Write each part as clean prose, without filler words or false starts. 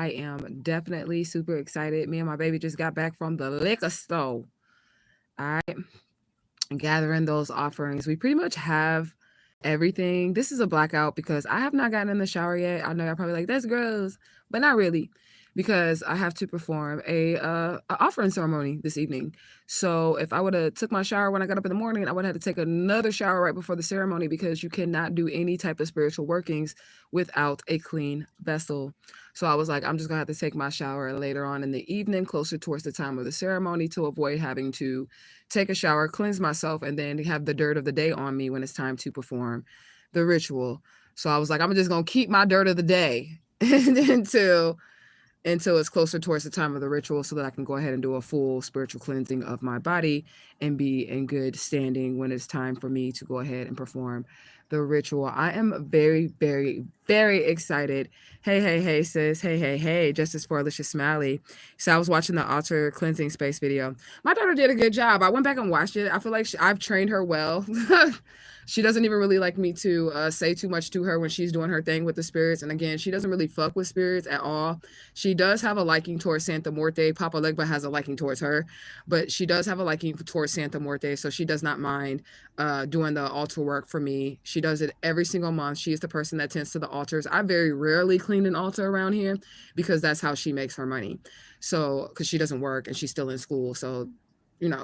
I am definitely super excited. Me and my baby just got back from the liquor store. All right. Gathering those offerings. We pretty much have everything. This is a blackout because I have not gotten in the shower yet. I know y'all probably like, that's gross, but not really, because I have to perform a offering ceremony this evening. So if I would have took my shower when I got up in the morning, I would have had to take another shower right before the ceremony, because you cannot do any type of spiritual workings without a clean vessel. So I was like, I'm just gonna have to take my shower later on in the evening, closer towards the time of the ceremony, to avoid having to take a shower, cleanse myself, and then have the dirt of the day on me when it's time to perform the ritual. So I was like, I'm just gonna keep my dirt of the day until it's closer towards the time of the ritual, so that I can go ahead and do a full spiritual cleansing of my body and be in good standing when it's time for me to go ahead and perform the ritual. I am very, very, very excited. Hey, sis. Hey, Justice for Alicia Smiley. So I was watching the altar cleansing space video. My daughter did a good job. I went back and watched it. I feel like I've trained her well. She doesn't even really like me to say too much to her when she's doing her thing with the spirits. And again, she doesn't really fuck with spirits at all. She does have a liking towards Santa Muerte. Papa Legba has a liking towards her, but she does have a liking towards Santa Muerte, so she does not mind doing the altar work for me. She does it every single month. She is the person that tends to the altars. I very rarely clean an altar around here, because that's how she makes her money. So, because she doesn't work and she's still in school, so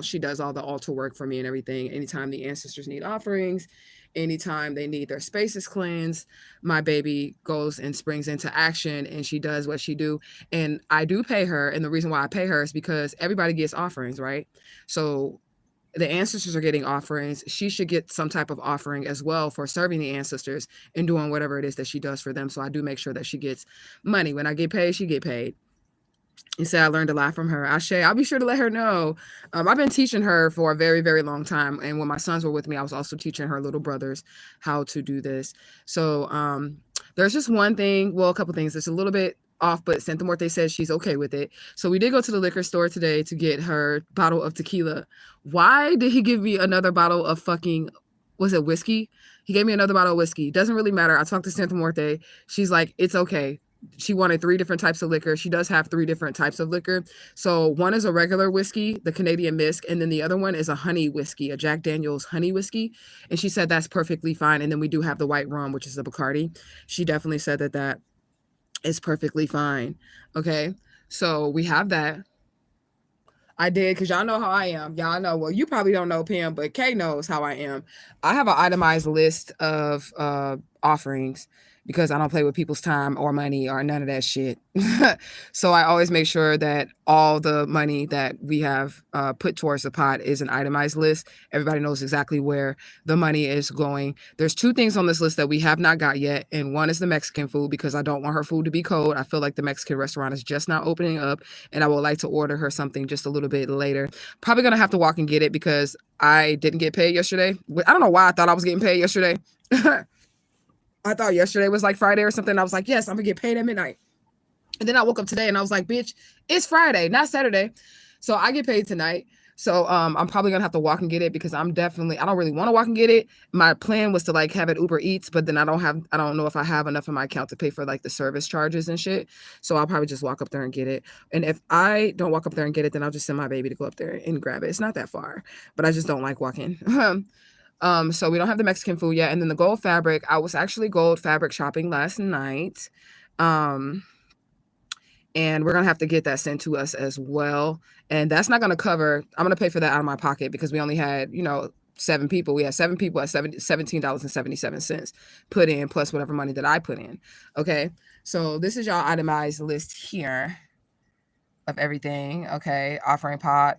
she does all the altar work for me and everything. Anytime the ancestors need offerings, anytime they need their spaces cleansed, my baby goes and springs into action, and she does what she do. And I do pay her. And the reason why I pay her is because everybody gets offerings, right? So the ancestors are getting offerings. She should get some type of offering as well for serving the ancestors and doing whatever it is that she does for them. So I do make sure that she gets money. When I get paid, she get paid. You said I learned a lot from her. I'll be sure to let her know. I've been teaching her for a very, very long time. And when my sons were with me, I was also teaching her little brothers how to do this. So there's just one thing, well, a couple things. It's a little bit off, but Santa Muerte says she's okay with it. So we did go to the liquor store today to get her bottle of tequila. Why did he give me another bottle of fucking, was it whiskey? He gave me another bottle of whiskey. Doesn't really matter. I talked to Santa Muerte. She's like, it's okay. She wanted 3 different types of liquor. She does have 3 different types of liquor. So one is a regular whiskey, the Canadian Mist, and then the other one is a honey whiskey, a Jack Daniel's honey whiskey. And she said that's perfectly fine. And then we do have the white rum, which is the Bacardi. She definitely said that is perfectly fine. Okay, so we have that. I did, because y'all know how I am. Y'all know, well, you probably don't know Pam, but Kay knows how I am. I have an itemized list of offerings, because I don't play with people's time or money or none of that shit. So I always make sure that all the money that we have put towards the pot is an itemized list. Everybody knows exactly where the money is going. There's 2 things on this list that we have not got yet. And one is the Mexican food, because I don't want her food to be cold. I feel like the Mexican restaurant is just not opening up, and I would like to order her something just a little bit later. Probably going to have to walk and get it, because I didn't get paid yesterday. I don't know why I thought I was getting paid yesterday. I thought yesterday was like Friday or something. I was like, yes, I'm gonna get paid at midnight. And then I woke up today and I was like, bitch, it's Friday, not Saturday. So I get paid tonight. So I'm probably gonna have to walk and get it, because I don't really want to walk and get it. My plan was to like have it Uber Eats, but then I don't know if I have enough in my account to pay for like the service charges and shit. So I'll probably just walk up there and get it. And if I don't walk up there and get it, then I'll just send my baby to go up there and grab it. It's not that far, but I just don't like walking. So we don't have the Mexican food yet. And then the gold fabric, I was actually gold fabric shopping last night. And we're going to have to get that sent to us as well. And that's not going to cover, I'm going to pay for that out of my pocket, because we only had, 7 people. We had 7 people at $17.77 put in, plus whatever money that I put in. Okay. So this is y'all itemized list here of everything. Okay. Offering pot.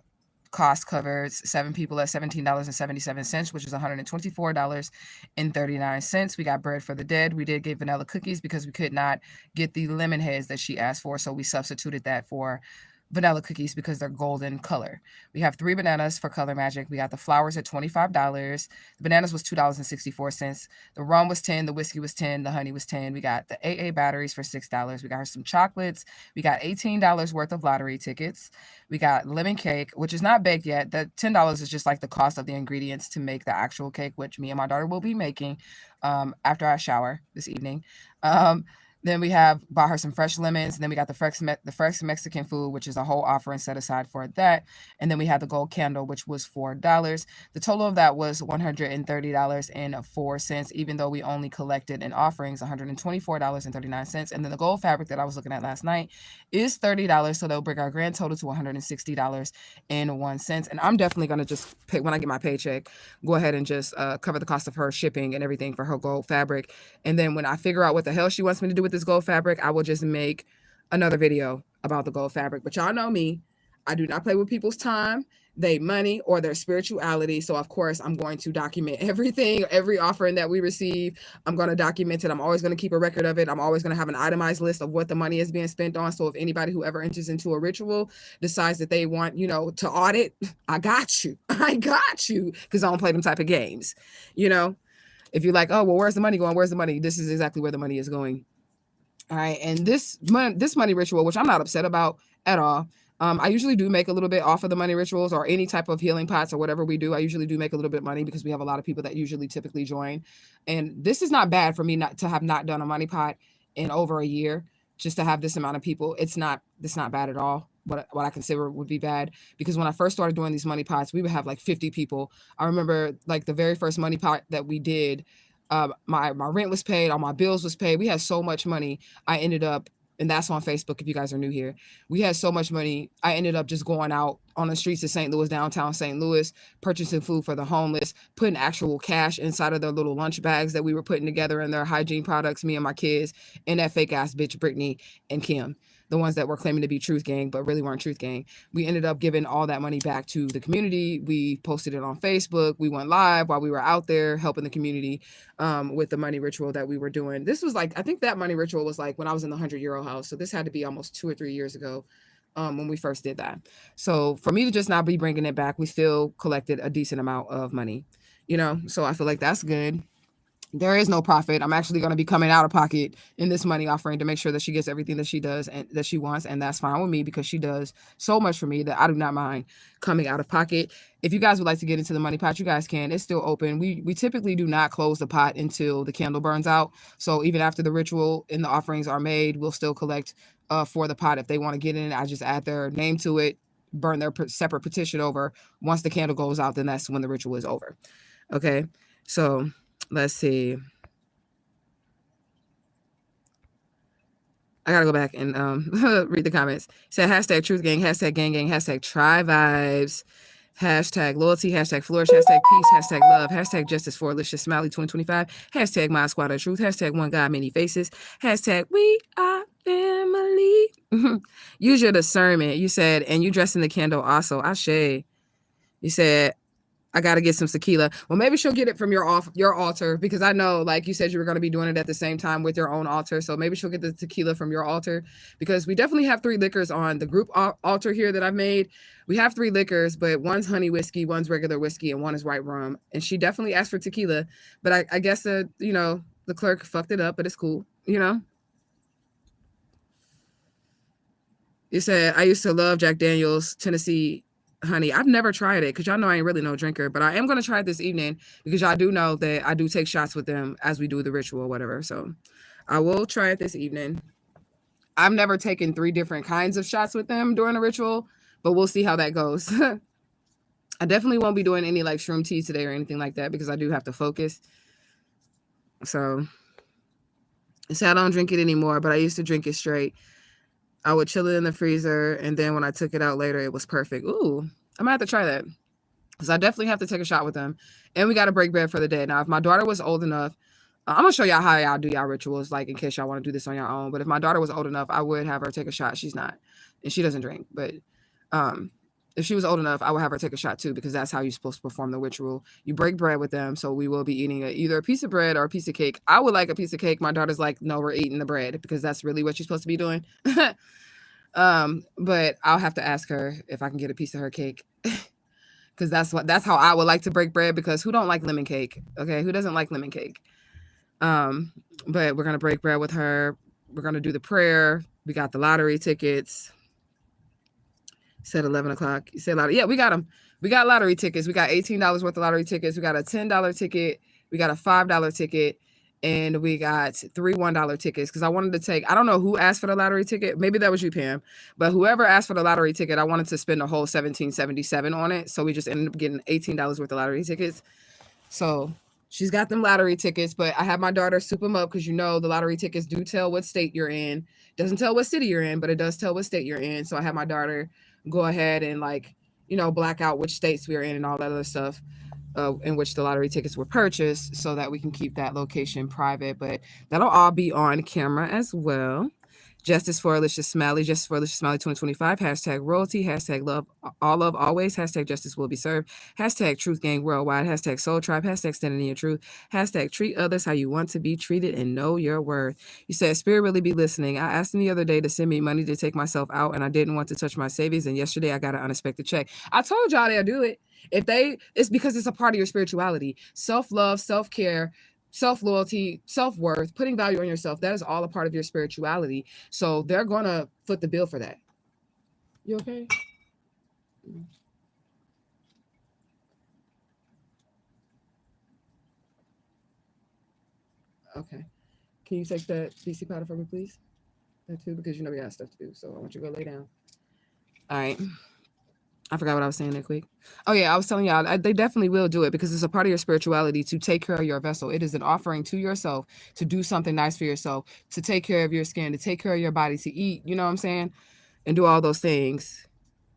Cost covered 7 people at $17.77, which is $124.39. We got bread for the dead. We did get vanilla cookies, because we could not get the lemon heads that she asked for, so we substituted that for vanilla cookies, because they're golden color. We have 3 bananas for color magic. We got the flowers at $25. The bananas was $2.64. The rum was $10. The whiskey was $10. The honey was $10. We got the AA batteries for $6. We got her some chocolates. We got $18 worth of lottery tickets. We got lemon cake, which is not baked yet. The $10 is just like the cost of the ingredients to make the actual cake, which me and my daughter will be making after I shower this evening. Then we bought her some fresh lemons. And then we got the fresh Mexican food, which is a whole offering set aside for that. And then we had the gold candle, which was $4. The total of that was $130.04, even though we only collected in offerings $124.39. And then the gold fabric that I was looking at last night is $30. So they'll bring our grand total to $160.01. And I'm definitely going to just pick, when I get my paycheck, go ahead and just cover the cost of her shipping and everything for her gold fabric. And then when I figure out what the hell she wants me to do with this gold fabric, I will just make another video about the gold fabric. But y'all know me, I do not play with people's time, their money, or their spirituality. So of course I'm going to document everything, every offering that we receive. I'm going to document it. I'm always going to keep a record of it. I'm always going to have an itemized list of what the money is being spent on. So if anybody who ever enters into a ritual decides that they want, you know, to audit, I got you. I got you, because I don't play them type of games, you know. If you're like, oh, well, where's the money going? Where's the money? This is exactly where the money is going. All right. And this money ritual, which I'm not upset about at all. I usually do make a little bit off of the money rituals or any type of healing pots or whatever we do. I usually do make a little bit of money because we have a lot of people that typically join. And this is not bad for me not to have not done a money pot in over a year, just to have this amount of people. It's not bad at all. What I consider would be bad, because when I first started doing these money pots, we would have like 50 people. I remember like the very first money pot that we did, my rent was paid, all my bills was paid. We had so much money. I ended up, and that's on Facebook if you guys are new here, we had so much money. I ended up just going out on the streets of St. Louis, downtown St. Louis, purchasing food for the homeless, putting actual cash inside of their little lunch bags that we were putting together in their hygiene products, me and my kids, and that fake ass bitch Brittany and Kim, the ones that were claiming to be Truth Gang, but really weren't Truth Gang. We ended up giving all that money back to the community. We posted it on Facebook. We went live while we were out there helping the community with the money ritual that we were doing. This was like, I think that money ritual was like when I was in the 100-year-old house. So this had to be almost 2 or 3 years ago when we first did that. So for me to just not be bringing it back, we still collected a decent amount of money, you know? So I feel like that's good. There is no profit. I'm actually going to be coming out of pocket in this money offering to make sure that she gets everything that she does and that she wants. And that's fine with me, because she does so much for me that I do not mind coming out of pocket. If you guys would like to get into the money pot, you guys can. It's still open. We typically do not close the pot until the candle burns out. So even after the ritual and the offerings are made, we'll still collect for the pot. If they want to get in, I just add their name to it, burn their separate petition over. Once the candle goes out, then that's when the ritual is over. Okay. So let's see. I gotta go back and read the comments. It said hashtag truth gang, hashtag gang gang, hashtag try vibes, hashtag loyalty, hashtag flourish, hashtag peace, hashtag love, hashtag justice for Alicia Smiley 2025, hashtag my squad of truth, hashtag one God, many faces, hashtag we are family. Use your discernment. You said, and you dressed in the candle also. Ashe. You said, I got to get some tequila. Well, maybe she'll get it from your altar, because I know, like you said, you were going to be doing it at the same time with your own altar. So maybe she'll get the tequila from your altar, because we definitely have 3 liquors on the group altar here that I've made. We have 3 liquors, but one's honey whiskey, one's regular whiskey, and one is white rum. And she definitely asked for tequila, but I guess the clerk fucked it up, but it's cool, you know? You said, I used to love Jack Daniel's Tennessee honey. I've never tried it, because y'all know I ain't really no drinker, but I am going to try it this evening, because y'all do know that I do take shots with them as we do the ritual or whatever. So I will try it this evening. I've never taken 3 different kinds of shots with them during a ritual, but we'll see how that goes. I definitely won't be doing any like shroom tea today or anything like that, because I do have to focus. So I don't drink it anymore, but I used to drink it straight. I would chill it in the freezer, and then when I took it out later, it was perfect. Ooh, I might have to try that, because I definitely have to take a shot with them. And we got to break bread for the day. Now, if my daughter was old enough, I'm going to show y'all how y'all do y'all rituals, like in case y'all want to do this on your own. But if my daughter was old enough, I would have her take a shot. She's not, and she doesn't drink. But if she was old enough, I would have her take a shot too, because that's how you're supposed to perform the ritual. You break bread with them. So we will be eating either a piece of bread or a piece of cake. I would like a piece of cake. My daughter's like, no, we're eating the bread, because that's really what you're supposed to be doing. But I'll have to ask her if I can get a piece of her cake, because that's how I would like to break bread, because who don't like lemon cake? Okay, who doesn't like lemon cake? But we're gonna break bread with her. We're gonna do the prayer. We got the lottery tickets. Said 11 o'clock. You said lottery. Yeah, we got them. We got lottery tickets. We got $18 worth of lottery tickets. We got a $10 ticket. We got a $5 ticket. And we got 3 $1 tickets because I wanted to take, I don't know who asked for the lottery ticket. Maybe that was you, Pam. But whoever asked for the lottery ticket, I wanted to spend a whole $17.77 on it. So we just ended up getting $18 worth of lottery tickets. So she's got them lottery tickets, but I have my daughter soup them up because the lottery tickets do tell what state you're in. Doesn't tell what city you're in, but it does tell what state you're in. So I have my daughter go ahead and black out which states we're in and all that other stuff. In which the lottery tickets were purchased so that we can keep that location private, but that'll all be on camera as well. Justice for Alicia Smiley, Justice for Alicia Smiley 2025, hashtag royalty, hashtag love, all love always, hashtag justice will be served, hashtag truth gang worldwide, hashtag soul tribe, hashtag standing in your truth, hashtag treat others how you want to be treated and know your worth. You said, Spirit really be listening. I asked him the other day to send me money to take myself out and I didn't want to touch my savings, and yesterday I got an unexpected check. I told y'all they'll do it. It's because it's a part of your spirituality. Self-love, self-care, self-loyalty, self-worth, putting value on yourself, that is all a part of your spirituality. So they're going to foot the bill for that. You okay? Okay. Can you take that CC powder for me, please? That too, because we got stuff to do. So I want you to go lay down. All right. I forgot what I was saying that quick. Oh yeah, I was telling y'all, they definitely will do it because it's a part of your spirituality to take care of your vessel. It is an offering to yourself to do something nice for yourself, to take care of your skin, to take care of your body, to eat, you know what I'm saying? And do all those things.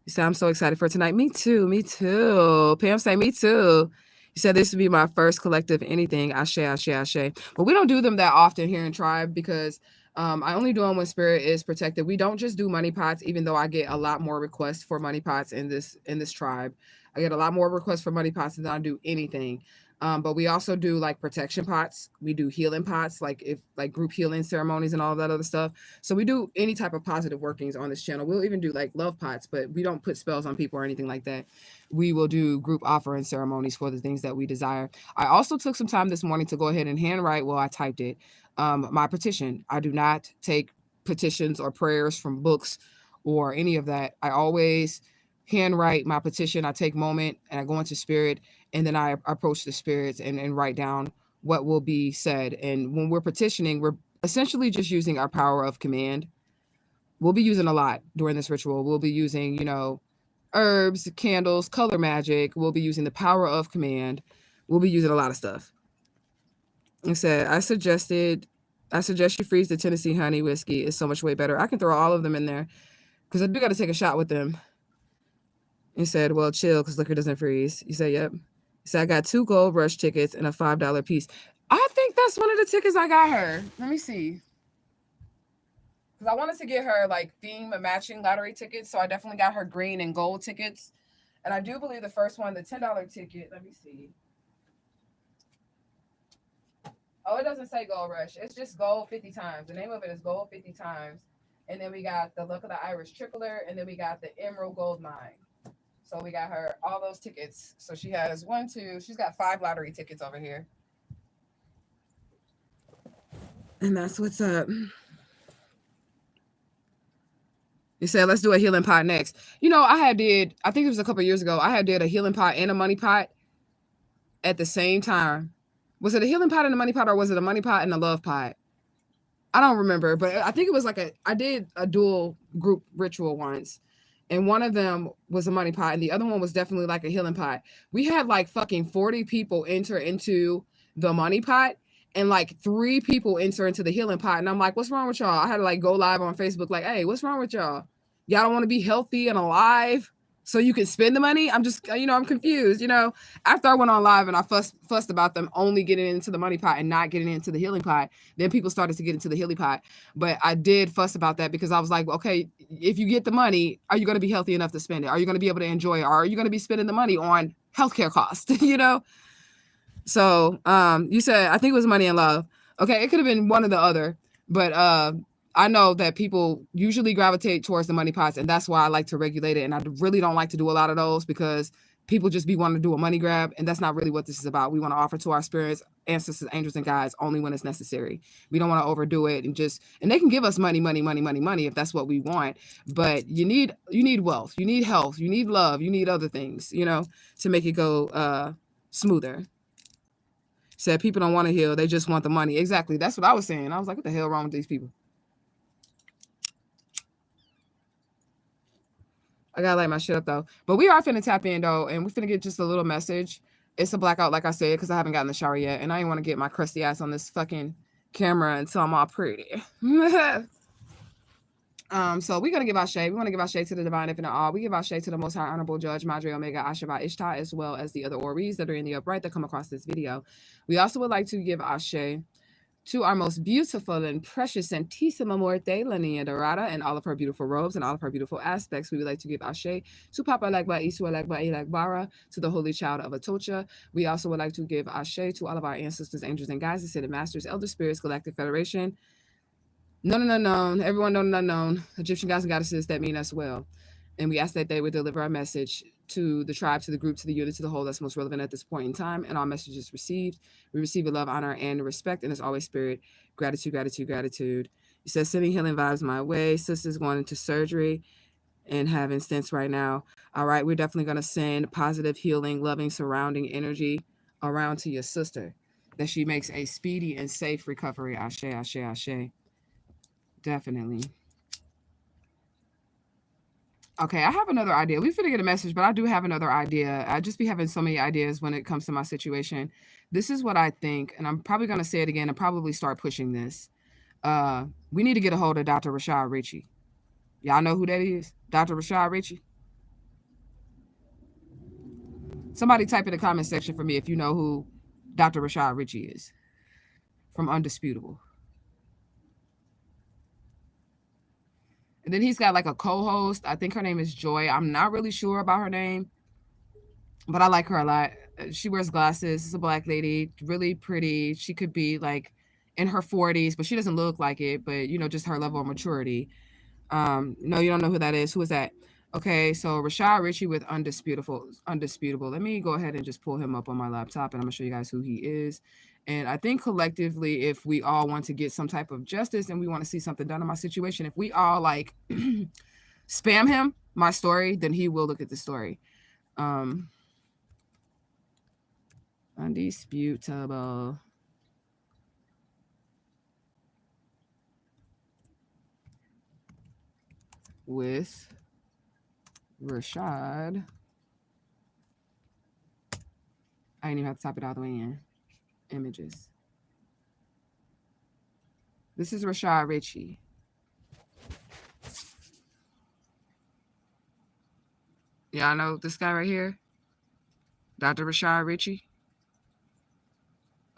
You said, I'm so excited for tonight. Me too, me too. Pam say, me too. You said this would be my first collective anything. Ashe, ashe, ashe. But we don't do them that often here in Tribe because I only do them when spirit is protected. We don't just do money pots, even though I get a lot more requests for money pots in this tribe. I get a lot more requests for money pots than I do anything. But we also do like protection pots. We do healing pots, like group healing ceremonies and all that other stuff. So we do any type of positive workings on this channel. We'll even do like love pots, but we don't put spells on people or anything like that. We will do group offering ceremonies for the things that we desire. I also took some time this morning to go ahead and handwrite, well, I typed it, my petition. I do not take petitions or prayers from books or any of that. I always handwrite my petition. I take a moment and I go into spirit, and then I approach the spirits and write down what will be said. And when we're petitioning, we're essentially just using our power of command. We'll be using a lot during this ritual. We'll be using, herbs, candles, color magic. We'll be using the power of command. We'll be using a lot of stuff. It said, I suggest you freeze the Tennessee honey whiskey. It's so much way better. I can throw all of them in there because I do got to take a shot with them. It said, well, chill because liquor doesn't freeze. You said, yep. You said, I got 2 Gold Rush tickets and a $5 piece. I think that's one of the tickets I got her. Let me see. Because I wanted to get her like theme matching lottery tickets. So I definitely got her green and gold tickets. And I do believe the first one, the $10 ticket, let me see. Oh, it doesn't say Gold Rush. It's just Gold 50 times. The name of it is Gold 50 times. And then we got the Luck of the Irish Tripler. And then we got the Emerald Gold Mine. So we got her all those tickets. So she has 1, 2. She's got 5 lottery tickets over here. And that's what's up. You said, let's do a healing pot next. I think it was a couple of years ago, I did a healing pot and a money pot at the same time. Was it a healing pot and a money pot, or was it a money pot and a love pot? I don't remember, but I think it was I did a dual group ritual once. And one of them was a money pot, and the other one was definitely like a healing pot. We had like fucking 40 people enter into the money pot, and like 3 people enter into the healing pot. And I'm like, what's wrong with y'all? I had to like go live on Facebook like, hey, what's wrong with y'all? Y'all don't want to be healthy and alive so you can spend the money? I'm just, I'm confused. After I went on live and I fussed about them only getting into the money pot and not getting into the healing pot, then people started to get into the healing pot. But I did fuss about that because I was like, okay, if you get the money, are you going to be healthy enough to spend it? Are you going to be able to enjoy it? Or are you going to be spending the money on healthcare costs? So you said, I think it was money and love. Okay, it could have been one or the other, but I know that people usually gravitate towards the money pots, and that's why I like to regulate it. And I really don't like to do a lot of those because people just be wanting to do a money grab, and that's not really what this is about. We want to offer to our spirits, ancestors, angels, and guides only when it's necessary. We don't want to overdo it and they can give us money if that's what we want. But you need wealth, you need health, you need love, you need other things, to make it go smoother. Said people don't want to heal. They just want the money. Exactly. That's what I was saying. I was like, what the hell wrong with these people? I gotta light my shit up though. But we are finna tap in though, and we're finna get just a little message. It's a blackout, like I said, because I haven't gotten the shower yet, and I didn't want to get my crusty ass on this fucking camera until I'm all pretty. So we're gonna give our shade. We want to give our shade to the divine infinite all. We give our shade to the most high honorable judge, Madre Omega Ashava Ishtar, as well as the other Oris that are in the upright that come across this video. We also would like to give our shade to our most beautiful and precious Santísima Muerte, La Niña Dorada, and all of her beautiful robes and all of her beautiful aspects. We would like to give Ashe to Papa Legba, Isu Legba, Ilagbara, to the Holy Child of Atocha. We also would like to give Ashe to all of our ancestors, angels, and guides, ascended masters, elder spirits, galactic federation, known and unknown, everyone known and unknown, Egyptian gods and goddesses that mean us well. And we ask that they would deliver our message to the tribe, to the group, to the unit, to the whole that's most relevant at this point in time. And all messages received. We receive with love, honor, and respect. And as always, spirit, gratitude, gratitude, gratitude. He says, sending healing vibes my way. Sisters going into surgery and having stents right now. All right, we're definitely going to send positive, healing, loving, surrounding energy around to your sister, that she makes a speedy and safe recovery. Ashe, ashe, ashe. Definitely. Okay, I have another idea. We finna get a message, but I do have another idea. I just be having so many ideas when it comes to my situation. This is what I think, and I'm probably going to say it again and probably start pushing this. We need to get a hold of Dr. Rashad Ritchie. Y'all know who that is? Dr. Rashad Ritchie? Somebody type in the comment section for me if you know who Dr. Rashad Ritchie is from Undisputable. And then he's got like a co-host. I think her name is Joy. I'm not really sure about her name, but I like her a lot. She wears glasses. It's a black lady, really pretty. She could be like in her 40s, but she doesn't look like it. But, you know, just her level of maturity. No, you don't know who that is. Who is that? Okay, so Rashad Ritchie with Undisputable. Let me go ahead and just pull him up on my laptop, and I'm going to show you guys who he is. And I think collectively, if we all want to get some type of justice and we want to see something done in my situation, if we all like spam him, my story, then he will look at the story. Undisputable. With Rashad. I didn't even have to type it all the way in. Images. This is Rashad Ritchie. Yeah, I know this guy right here. Dr. Rashad Ritchie.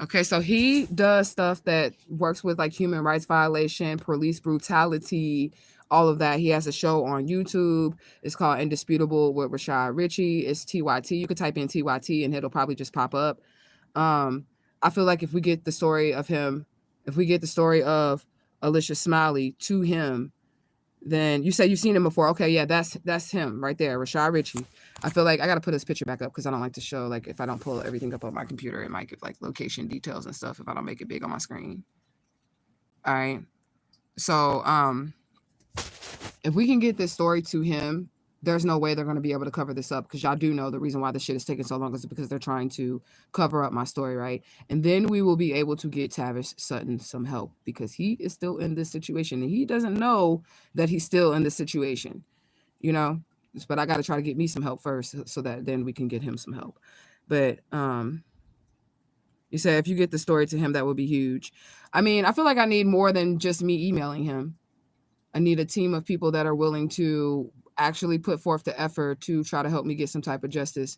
Okay, so he does stuff that works with like human rights violation, police brutality, all of that. He has a show on YouTube. It's called Indisputable with Rashad Ritchie. It's TYT. You could type in TYT and it'll probably just pop up. I feel like if we get the story of him, if we get the story of Alicia Smiley to him, then you say you've seen him before. Okay, yeah, that's him right there, Rashad Ritchie. I feel like I got to put his picture back up because I don't like to show, like, if I don't pull everything up on my computer, it might give like location details and stuff if I don't make it big on my screen. All right. So if we can get this story to him, there's no way they're going to be able to cover this up, because y'all do know the reason why this shit is taking so long is because they're trying to cover up my story, right? And then we will be able to get Tavish Sutton some help, because he is still in this situation and he doesn't know that he's still in this situation, you know? But I got to try to get me some help first so that then we can get him some help. But you say if you get the story to him, that would be huge. I mean, I feel like I need more than just me emailing him. I need a team of people that are willing to actually put forth the effort to try to help me get some type of justice.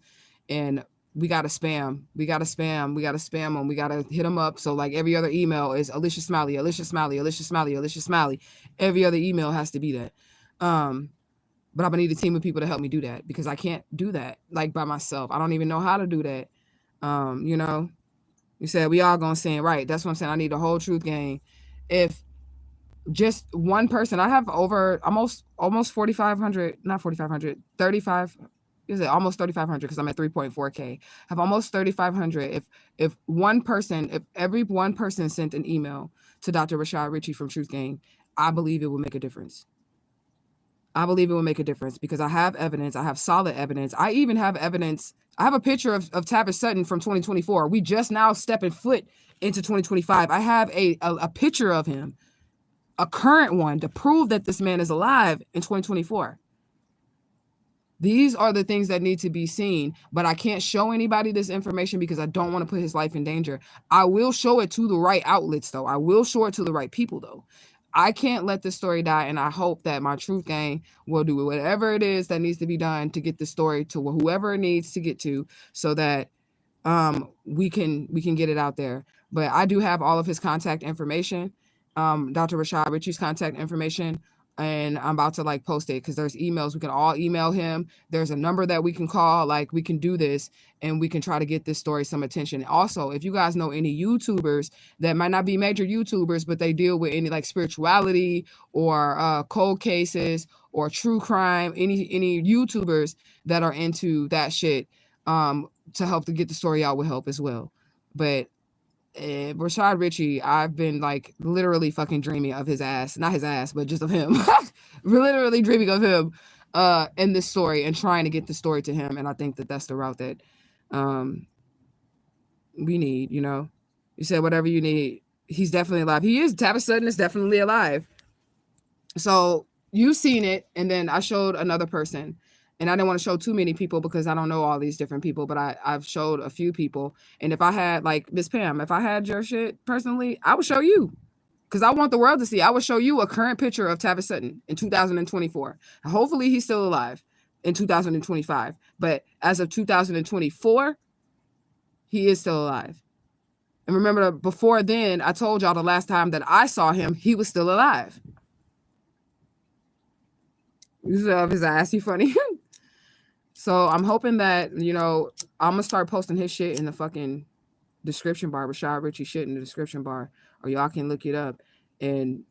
And we got to spam. We got to spam them. We got to hit them up. So like every other email is Alicia Smiley, Alicia Smiley, Alicia Smiley, Alicia Smiley. Every other email has to be that. But I'm gonna need a team of people to help me do that, because I can't do that like by myself. I don't even know how to do that. You know, you said we all gonna say it right. That's what I'm saying. I need a whole truth gang. If just one person, I have over almost 4,500, not 4,500, 35. Is it almost 3,500? Because I'm at 3.4K. I have almost 3,500. If one person, if every one person sent an email to Dr. Rashad Ritchie from Truth Gang, I believe it will make a difference. I believe it will make a difference, because I have evidence. I have solid evidence. I even have evidence. I have a picture of Tavis Sutton from 2024. We just now stepping foot into 2025. I have a picture of him, a current one, to prove that this man is alive in 2024. These are the things that need to be seen, but I can't show anybody this information because I don't want to put his life in danger. I will show it to the right outlets, though. I will show it to the right people, though. I can't let this story die, and I hope that my truth gang will do whatever it is that needs to be done to get the story to whoever it needs to get to, so that we can get it out there. But I do have all of his contact information, Dr. Rashad Ritchie's contact information, and I'm about to like post it because there's emails. We can all email him. There's a number that we can call. Like, we can do this and we can try to get this story some attention. Also, if you guys know any YouTubers that might not be major YouTubers, but they deal with any like spirituality or cold cases or true crime, any YouTubers that are into that shit, to help to get the story out, will help as well. But Rashad Ritchie, I've been like literally fucking dreaming of his ass, not his ass, but just of him. Literally dreaming of him in this story and trying to get the story to him. And I think that that's the route that we need. You know, you said whatever you need. He's definitely alive. He is. Tavis Sutton is definitely alive. So you've seen it, and then I showed another person. And I didn't want to show too many people because I don't know all these different people, but I've showed a few people. And if I had, like, Miss Pam, if I had your shit personally, I would show you. Because I want the world to see. I would show you a current picture of Tavis Sutton in 2024. And hopefully he's still alive in 2025. But as of 2024, he is still alive. And remember, before then, I told y'all the last time that I saw him, he was still alive. You love his ass, you funny. So I'm hoping that, you know, I'm going to start posting his shit in the fucking description bar, Rashad Ritchie shit in the description bar, or y'all can look it up. And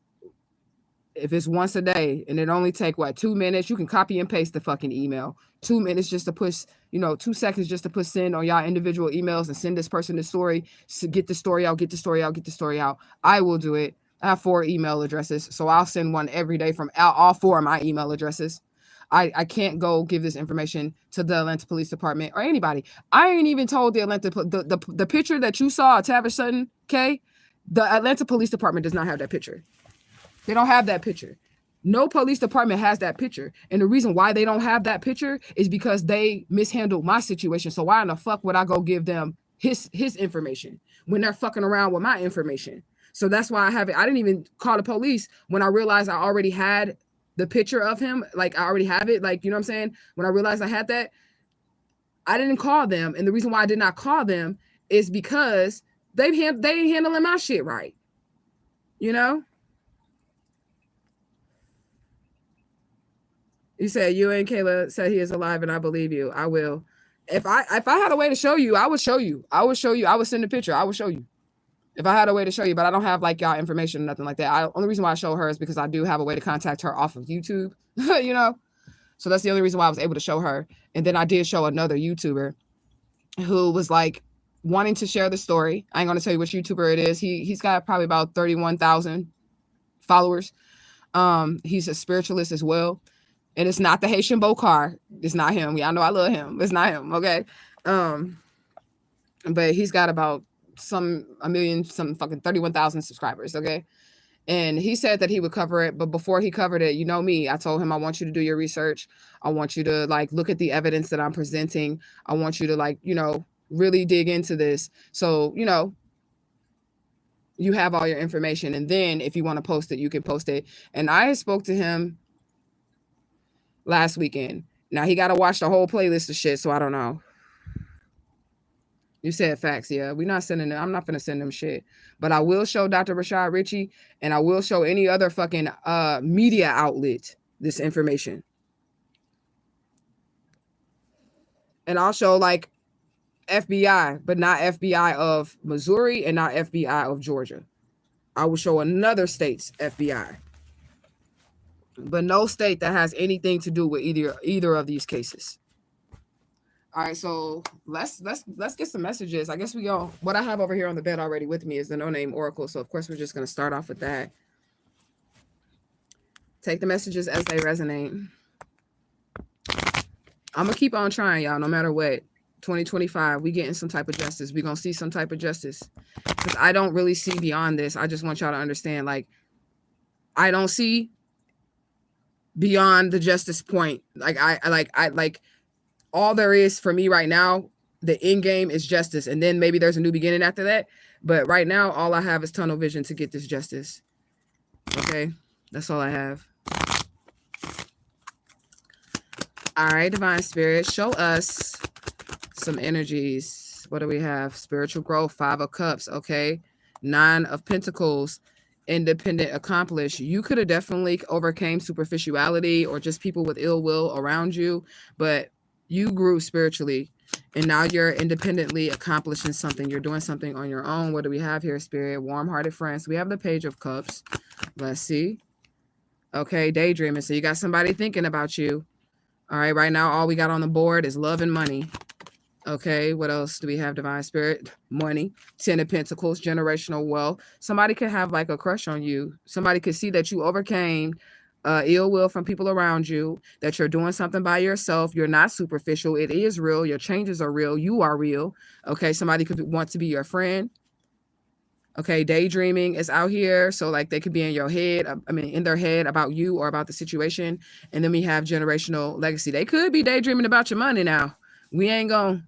if it's once a day and it only take, 2 minutes, you can copy and paste the fucking email. 2 minutes just to push, 2 seconds just to push send on y'all individual emails and send this person the story. So get the story out, get the story out, get the story out. I will do it. I have 4 email addresses, so I'll send one every day from all 4 of my email addresses. I can't go give this information to the Atlanta Police Department or anybody. I ain't even told the Atlanta, the picture that you saw of Tavis Sutton, Kay, the Atlanta Police Department does not have that picture. They don't have that picture. No police department has that picture. And the reason why they don't have that picture is because they mishandled my situation. So why in the fuck would I go give them his information when they're fucking around with my information? So that's why I have it. I didn't even call the police when I realized I already had the picture of him. Like, I already have it. Like, you know what I'm saying? When I realized I had that, I didn't call them. And the reason why I did not call them is because they ain't handling my shit right. You know? You said you and Kayla said he is alive, and I believe you. I will. If I had a way to show you, I would show you. I would show you. I would send a picture. I would show you. If I had a way to show you, but I don't have like y'all information or nothing like that. Only reason why I show her is because I do have a way to contact her off of YouTube, you know? So that's the only reason why I was able to show her. And then I did show another YouTuber who was like wanting to share the story. I ain't going to tell you which YouTuber it is. He's got probably about 31,000 followers. He's a spiritualist as well. And it's not the Haitian Bokar. It's not him. Y'all know I love him. It's not him. Okay. But he's got about some 31,000 subscribers. Okay. And he said that he would cover it. But before he covered it, you know me, I told him, I want you to do your research. I want you to like look at the evidence that I'm presenting. I want you to like, really dig into this. So, you have all your information. And then if you want to post it, you can post it. And I spoke to him last weekend. Now he got to watch the whole playlist of shit. So I don't know. You said facts. Yeah, we're not sending them. I'm not going to send them shit. But I will show Dr. Rashad Ritchie and I will show any other fucking media outlet this information. And I'll show like FBI, but not FBI of Missouri and not FBI of Georgia. I will show another state's FBI. But no state that has anything to do with either of these cases. All right, so let's get some messages. I guess we go. What I have over here on the bed already with me is the no-name oracle. So of course we're just gonna start off with that. Take the messages as they resonate. I'm gonna keep on trying, y'all, no matter what. 2025, we getting some type of justice. We're going to see some type of justice. Because I don't really see beyond this. I just want y'all to understand, like, I don't see beyond the justice point. Like, I all there is for me right now, the end game is justice. And then maybe there's a new beginning after that. But right now, all I have is tunnel vision to get this justice. Okay? That's all I have. All right, Divine Spirit, show us some energies. What do we have? Spiritual growth, 5 of Cups, okay? 9 of Pentacles, independent, accomplished. You could have definitely overcame superficiality or just people with ill will around you, but you grew spiritually, and now you're independently accomplishing something. You're doing something on your own. What do we have here, Spirit? Warm-hearted friends. We have the Page of Cups. Let's see. Okay, daydreaming. So you got somebody thinking about you. All right, right now, all we got on the board is love and money. Okay, what else do we have, Divine Spirit? Money, 10 of Pentacles, generational wealth. Somebody could have like a crush on you. Somebody could see that you overcame ill will from people around you, that you're doing something by yourself. You're not superficial. It is real. Your changes are real. You are real. Okay, somebody could want to be your friend. Okay, daydreaming is out here. So like they could be in your head, in their head about you or about the situation. And then we have generational legacy. They could be daydreaming about your money now. We ain't gonna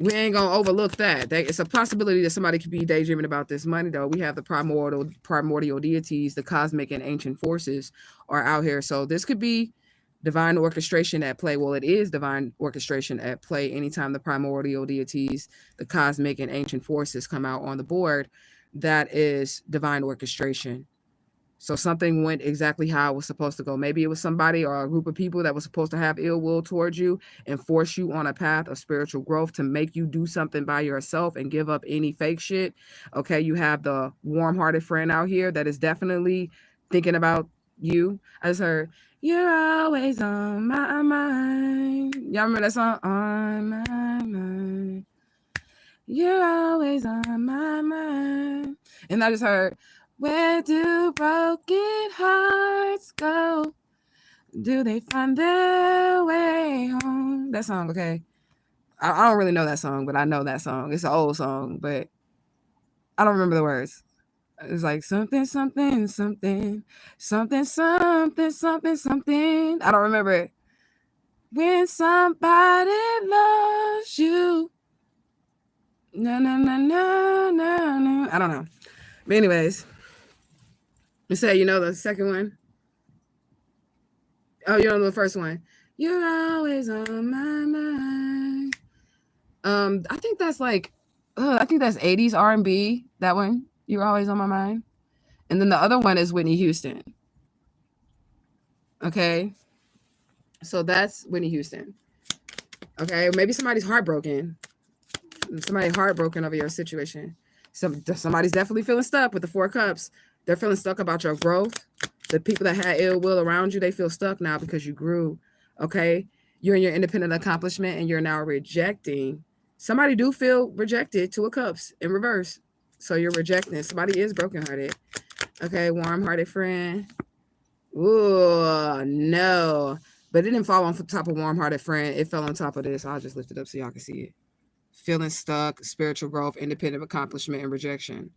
overlook that. It's a possibility that somebody could be daydreaming about this money, though. We have the primordial deities, the cosmic and ancient forces are out here. So this could be divine orchestration at play. Well, it is divine orchestration at play anytime the primordial deities, the cosmic and ancient forces come out on the board. That is divine orchestration. So something went exactly how it was supposed to go. Maybe it was somebody or a group of people that was supposed to have ill will towards you and force you on a path of spiritual growth to make you do something by yourself and give up any fake shit. Okay, you have the warm-hearted friend out here that is definitely thinking about you. I just heard, you're always on my mind. Y'all remember that song? On my mind. You're always on my mind. And I just heard, where do broken hearts go? Do they find their way home? That song, okay. I don't really know that song, but I know that song. It's an old song, but I don't remember the words. It's like something, something, something, something, something, something, something. I don't remember it. When somebody loves you. No, no, no, no, no, no. I don't know. But anyways. You say, you know the second one? Oh, you don't know the first one. You're always on my mind. I think that's like, I think that's 80s R&B. That one. You're always on my mind. And then the other one is Whitney Houston. Okay. So that's Whitney Houston. Okay. Maybe somebody's heartbroken. Somebody heartbroken over your situation. Somebody's definitely feeling stuck with the 4 cups. They're feeling stuck about your growth. The people that had ill will around you, they feel stuck now because you grew. Okay. You're in your independent accomplishment and you're now rejecting. Somebody do feel rejected, 2 of cups in reverse. So you're rejecting. Somebody is brokenhearted. Okay. Warm-hearted friend. Ooh, no. But it didn't fall on top of warm-hearted friend. It fell on top of this. I'll just lift it up so y'all can see it. Feeling stuck, spiritual growth, independent accomplishment, and rejection.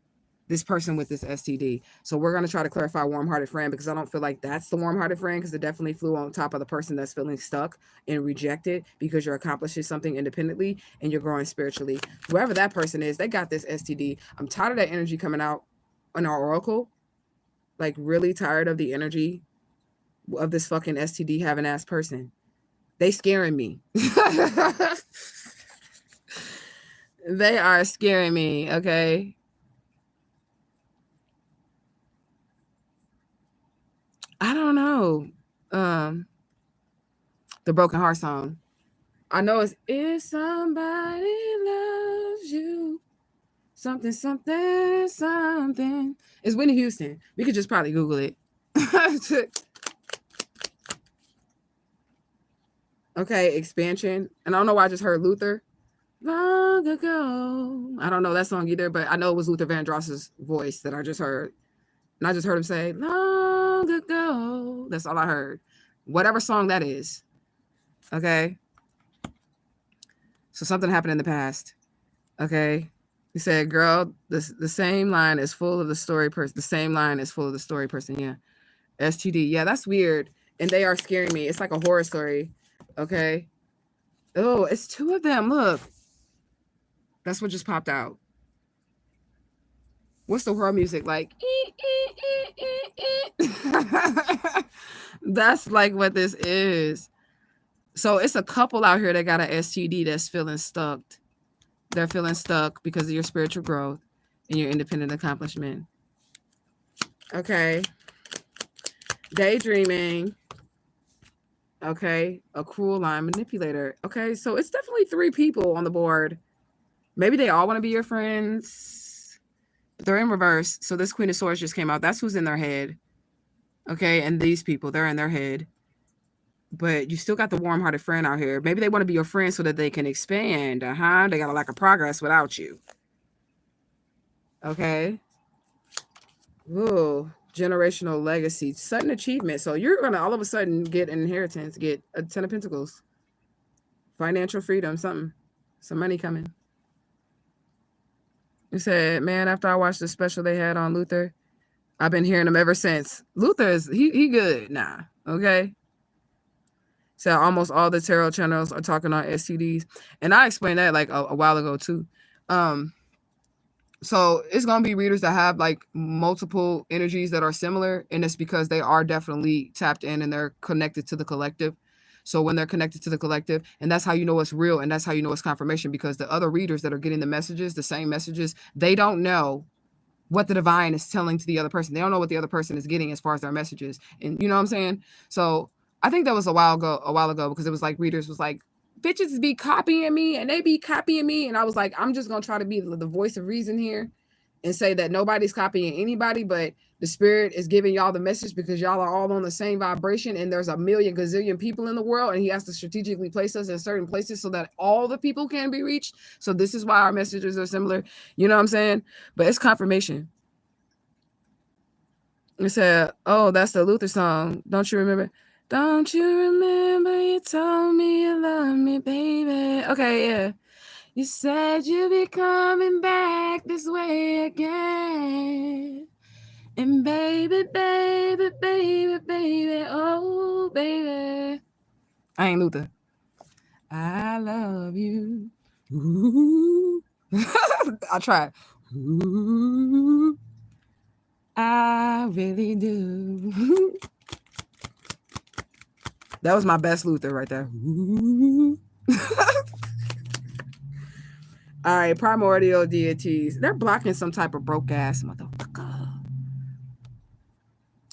This person with this STD. So we're going to try to clarify warm-hearted friend because I don't feel like that's the warm-hearted friend because it definitely flew on top of the person that's feeling stuck and rejected because you're accomplishing something independently and you're growing spiritually. Whoever that person is, they got this STD. I'm tired of that energy coming out on our oracle. Like really tired of the energy of this fucking STD having ass person. They scaring me. They are scaring me, okay? I don't know. The Broken Heart song. I know it's If Somebody Loves You. Something, something, something. It's Whitney Houston. We could just probably Google it. Okay, Expansion. And I don't know why I just heard Luther. Long ago. I don't know that song either, but I know it was Luther Vandross's voice that I just heard. And I just heard him say, long ago. That's all I heard. Whatever song that is. Okay. So something happened in the past. Okay. He said, girl, the same line is full of the story person. The same line is full of the story person. Yeah. STD. Yeah, that's weird. And they are scaring me. It's like a horror story. Okay. Oh, it's two of them. Look. That's what just popped out. What's the horror music like? That's like what this is. So it's a couple out here that got an STD that's feeling stuck. They're feeling stuck because of your spiritual growth and your independent accomplishment. Okay. Daydreaming. Okay. A cruel line manipulator. Okay. So it's definitely 3 people on the board. Maybe they all want to be your friends. But they're in reverse. So this Queen of Swords just came out. That's who's in their head. Okay. And these people, they're in their head. But you still got the warm-hearted friend out here. Maybe they want to be your friend so that they can expand. They got a lack of progress without you. Okay. Ooh, generational legacy, sudden achievement. So you're gonna all of a sudden get an inheritance, get a 10 of Pentacles, financial freedom, something, some money coming. You said, man, after I watched the special they had on Luther, I've been hearing him ever since. Luther is he good now. Okay. So almost all the tarot channels are talking on STDs, and I explained that like a while ago too. So it's going to be readers that have like multiple energies that are similar. And it's because they are definitely tapped in and they're connected to the collective. So when they're connected to the collective, and that's how you know it's real. And that's how you know it's confirmation, because the other readers that are getting the messages, the same messages, they don't know what the divine is telling to the other person. They don't know what the other person is getting as far as their messages. And you know what I'm saying? So I think that was a while ago, because it was like readers was like, bitches be copying me and they be copying me. And I was like, I'm just going to try to be the voice of reason here and say that nobody's copying anybody, but the spirit is giving y'all the message because y'all are all on the same vibration. And there's a million gazillion people in the world, and he has to strategically place us in certain places so that all the people can be reached. So this is why our messages are similar. You know what I'm saying? But it's confirmation. It said, oh, that's the Luther song. Don't you remember? Don't you remember you told me you love me, baby? Okay, yeah. You said you'd be coming back this way again. And baby, baby, baby, baby, oh, baby. I ain't Luther. I love you. Ooh. I tried. Ooh. I really do. That was my best Luther right there. All right, primordial deities. They're blocking some type of broke ass motherfucker.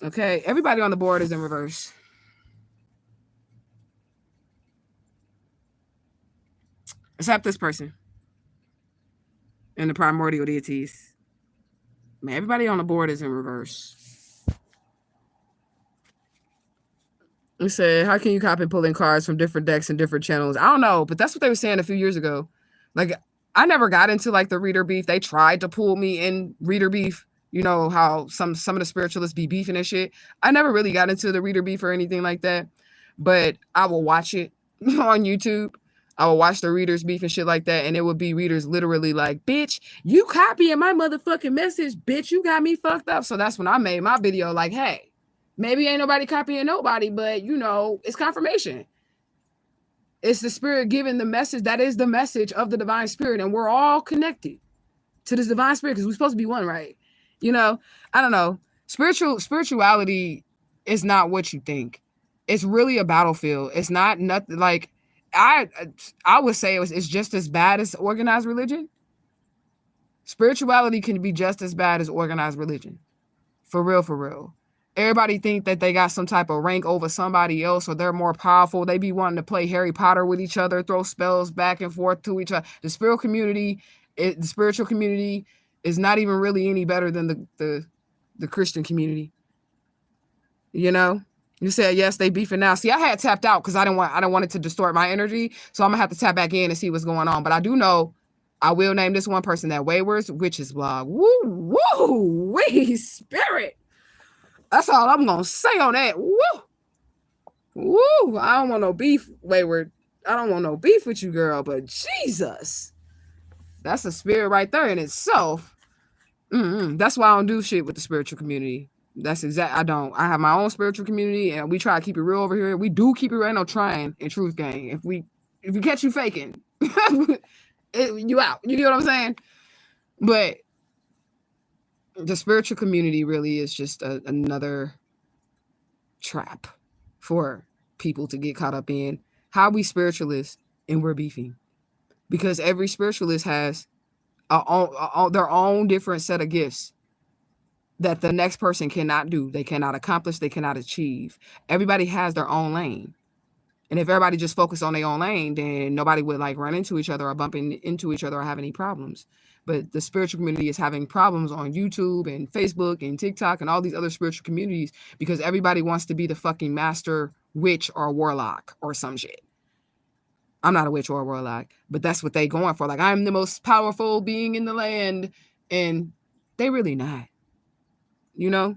Okay, everybody on the board is in reverse. Except this person. And the primordial deities. Man, everybody on the board is in reverse. It said, how can you copy pulling cards from different decks and different channels? I don't know, but that's what they were saying a few years ago. Like, I never got into like the reader beef. They tried to pull me in reader beef. You know how some of the spiritualists be beefing and shit. I never really got into the reader beef or anything like that. But I will watch it on YouTube. I will watch the readers beef and shit like that. And it would be readers literally like, bitch, you copying my motherfucking message. Bitch, you got me fucked up. So that's when I made my video like, hey, maybe ain't nobody copying nobody, but you know, it's confirmation. It's the spirit giving the message. That is the message of the divine spirit. And we're all connected to this divine spirit because we're supposed to be one, right? You know, I don't know. Spirituality is not what you think. It's really a battlefield. It's not nothing like I would say it's just as bad as organized religion. Spirituality can be just as bad as organized religion. For real, for real. Everybody think that they got some type of rank over somebody else or they're more powerful. They be wanting to play Harry Potter with each other, throw spells back and forth to each other. The spiritual community is not even really any better than the Christian community. You know? You said, yes, they beefing now. See, I had tapped out because I don't want it to distort my energy. So I'm going to have to tap back in and see what's going on. But I do know I will name this one person that Wayward's Witches blog. Woo, woo, wee, spirit. That's all I'm going to say on that. Woo. Woo. I don't want no beef, Wayward. I don't want no beef with you, girl, but Jesus, that's a spirit right there in itself. That's why I don't do shit with the spiritual community. That's exact. I don't. I have my own spiritual community, and we try to keep it real over here. We do keep it real. No trying in truth gang. If we catch you faking, you out. You get what I'm saying? But the spiritual community really is just another trap for people to get caught up in. How we spiritualists and we're beefing because every spiritualist has their own different set of gifts that the next person cannot do. They cannot accomplish. They cannot achieve. Everybody has their own lane. And if everybody just focused on their own lane, then nobody would like run into each other or bump into each other or have any problems. But the spiritual community is having problems on YouTube and Facebook and TikTok and all these other spiritual communities because everybody wants to be the fucking master witch or warlock or some shit. I'm not a witch or a warlock, but that's what they going for. Like, I'm the most powerful being in the land. And they really not. You know?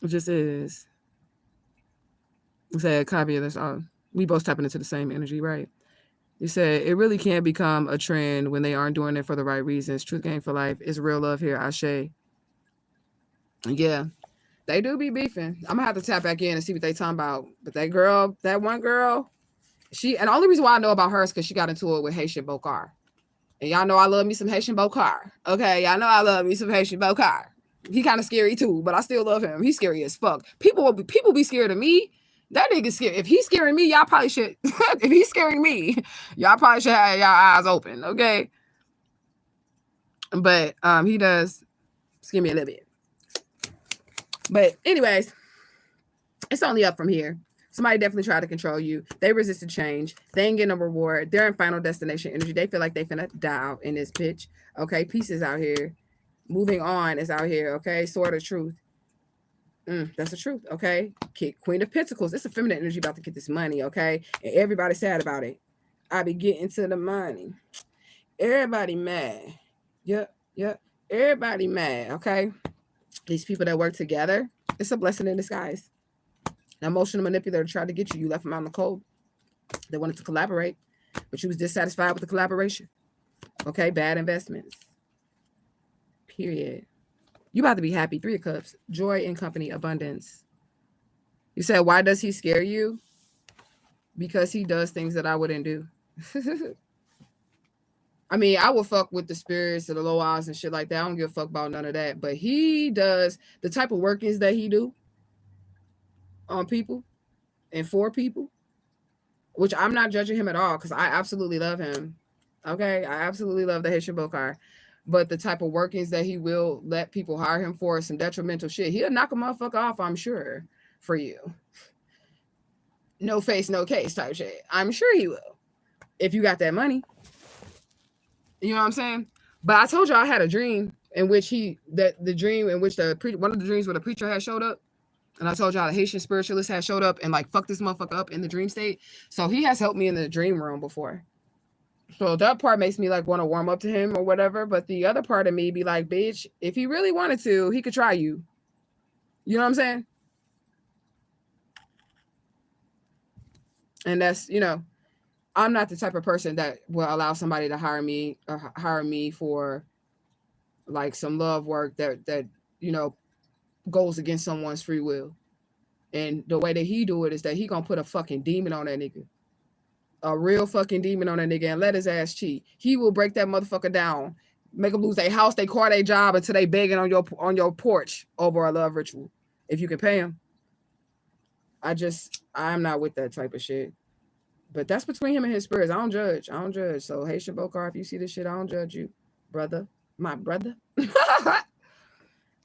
It just is. Say a copy of this. Oh, we both tapping into the same energy, right? You said it really can't become a trend when they aren't doing it for the right reasons. Truth gang for life is real love here. Ashe. Yeah, they do be beefing. I'm gonna have to tap back in and see what they talking about. But that girl, that one girl, and the only reason why I know about her is because she got into it with Haitian Bokar. And y'all know I love me some Haitian Bokar. Okay, y'all know I love me some Haitian Bokar. He kind of scary too, but I still love him. He's scary as fuck. People be scared of me. That nigga's scared. If he's scaring me, y'all probably should. If he's scaring me, y'all probably should have y'all eyes open, okay? But he does scare me a little bit. But anyways, it's only up from here. Somebody definitely tried to control you. They resisted change. They ain't getting a reward. They're in final destination energy. They feel like they finna die out in this pitch. Okay, peace is out here. Moving on is out here. Okay, sword of truth. That's the truth. Okay, Queen of Pentacles. It's a feminine energy about to get this money. Okay, and everybody's sad about it. I be getting to the money. Everybody mad. Yep. Everybody mad. Okay, these people that work together. It's a blessing in disguise. An emotional manipulator tried to get you. You left them out in the cold. They wanted to collaborate, but you was dissatisfied with the collaboration. Okay, bad investments. Period. You about to be happy. 3 of Cups. Joy in company. Abundance. You said, why does he scare you? Because he does things that I wouldn't do. I mean, I will fuck with the spirits of the low odds and shit like that. I don't give a fuck about none of that. But he does the type of workings that he do on people and for people, which I'm not judging him at all because I absolutely love him. Okay, I absolutely love the Haitian Bokar. But the type of workings that he will let people hire him for some detrimental shit, he'll knock a motherfucker off, I'm sure, for you. No face, no case type shit. I'm sure he will. If you got that money. You know what I'm saying? But I told you I had a dream in which one of the dreams where the preacher had showed up. And I told y'all the Haitian spiritualist had showed up and like fucked this motherfucker up in the dream state. So he has helped me in the dream realm before. So that part makes me like want to warm up to him or whatever. But the other part of me be like, bitch, if he really wanted to, he could try you. You know what I'm saying? And that's, I'm not the type of person that will allow somebody to hire me for like some love work that goes against someone's free will. And the way that he do it is that he gonna put a fucking demon on that nigga. A real fucking demon on that nigga and let his ass cheat. He will break that motherfucker down, make them lose their house, their car, their job until they begging on your porch over a love ritual. If you can pay him. I'm not with that type of shit. But that's between him and his spirits. I don't judge. So Haitian Bokar, if you see this shit, I don't judge you, brother. My brother. I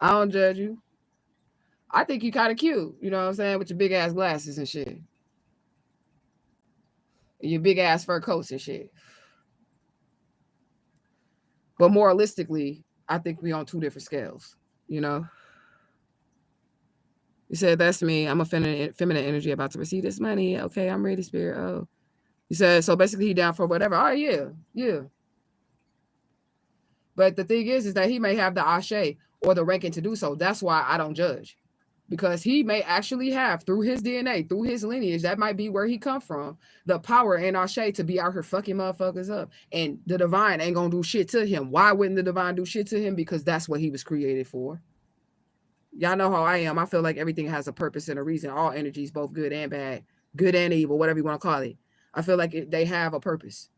don't judge you. I think you kind of cute, you know what I'm saying, with your big ass glasses and shit. Your big ass fur coats and shit. But moralistically, I think we on 2 different scales, You said, that's me. I'm a feminine energy about to receive this money. Okay, I'm ready, spirit. Oh. You said, so basically he down for whatever. Oh, yeah. But the thing is that he may have the ashe or the ranking to do so. That's why I don't judge. because he may actually have, through his DNA, through his lineage, that might be where he come from, the power in our shade to be out here fucking motherfuckers up. And the divine ain't gonna do shit to him. Why wouldn't the divine do shit to him? Because that's what he was created for. Y'all know how I am. I feel like everything has a purpose and a reason. All energies, both good and bad, good and evil, whatever you want to call it. I feel like they have a purpose.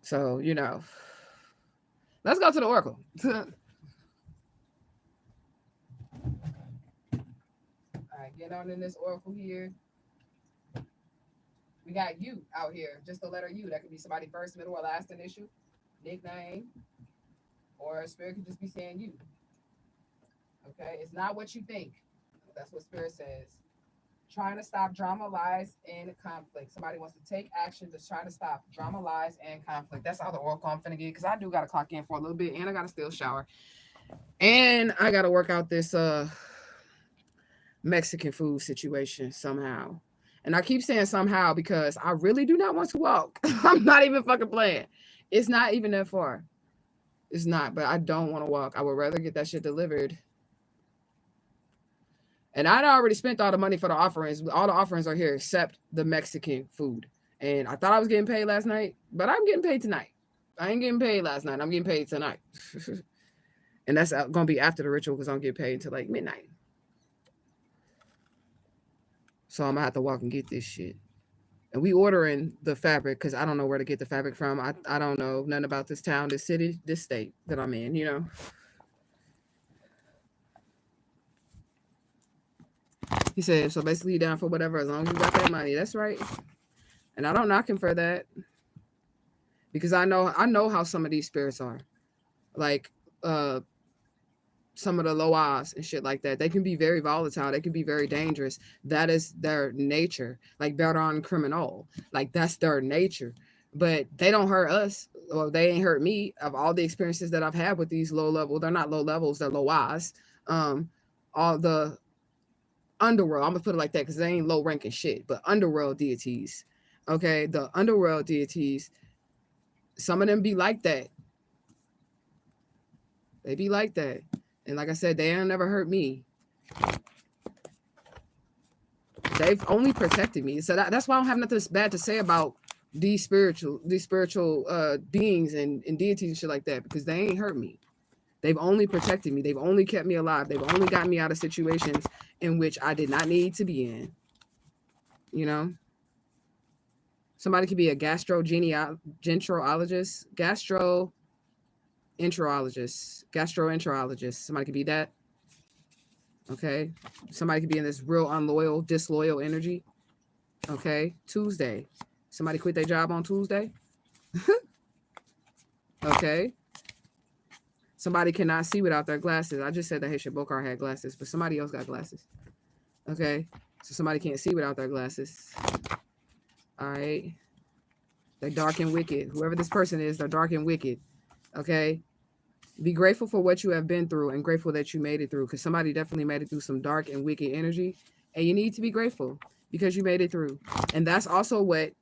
So, you know, let's go to the oracle. All right, get on in this oracle here. We got you out here, just the letter U. That could be somebody first, middle, or last initial, nickname, or spirit could just be saying you. Okay, it's not what you think. That's what spirit says. Trying to stop drama, lies, and conflict. Somebody wants to take action to try to stop drama, lies, and conflict. That's all the oracle I'm finna get, because I do got to clock in for a little bit, and I got to still shower. And I got to work out this Mexican food situation somehow. And I keep saying somehow because I really do not want to walk. I'm not even fucking playing. It's not even that far. It's not, but I don't want to walk. I would rather get that shit delivered. And I'd already spent all the money for the offerings. All the offerings are here except the Mexican food. And I thought I was getting paid last night, but I'm getting paid tonight. I ain't getting paid last night. I'm getting paid tonight. And that's going to be after the ritual because I'm getting paid until like midnight. So I'm going to have to walk and get this shit. And we ordering the fabric because I don't know where to get the fabric from. I don't know nothing about this town, this city, this state that I'm in, you know. He said, so basically down for whatever, as long as you got that money. That's right. And I don't knock him for that. Because I know how some of these spirits are. Like some of the loas and shit like that. They can be very volatile. They can be very dangerous. That is their nature. Like Baron Criminal. Like that's their nature. But they don't hurt us. Well, they ain't hurt me. Of all the experiences that I've had with these low level, they're not low levels, they're loas. All the underworld, I'm gonna put it like that because they ain't low ranking shit, but underworld deities. Okay, the underworld deities, some of them be like that. They be like that. And like I said, they ain't never hurt me. They've only protected me. So that's why I don't have nothing bad to say about these spiritual beings and deities and shit like that, because they ain't hurt me. They've only protected me. They've only kept me alive. They've only got me out of situations in which I did not need to be in. You know? Somebody could be a gastroenterologist, gastroenterologist. Somebody could be that. Okay? Somebody could be in this real unloyal, disloyal energy. Okay? Tuesday. Somebody quit their job on Tuesday. Okay? Somebody cannot see without their glasses. I just said that Haitian Bokar had glasses, but somebody else got glasses. Okay? So somebody can't see without their glasses. All right? They're dark and wicked. Whoever this person is, they're dark and wicked. Okay? Be grateful for what you have been through and grateful that you made it through, because somebody definitely made it through some dark and wicked energy. And you need to be grateful because you made it through. And that's also what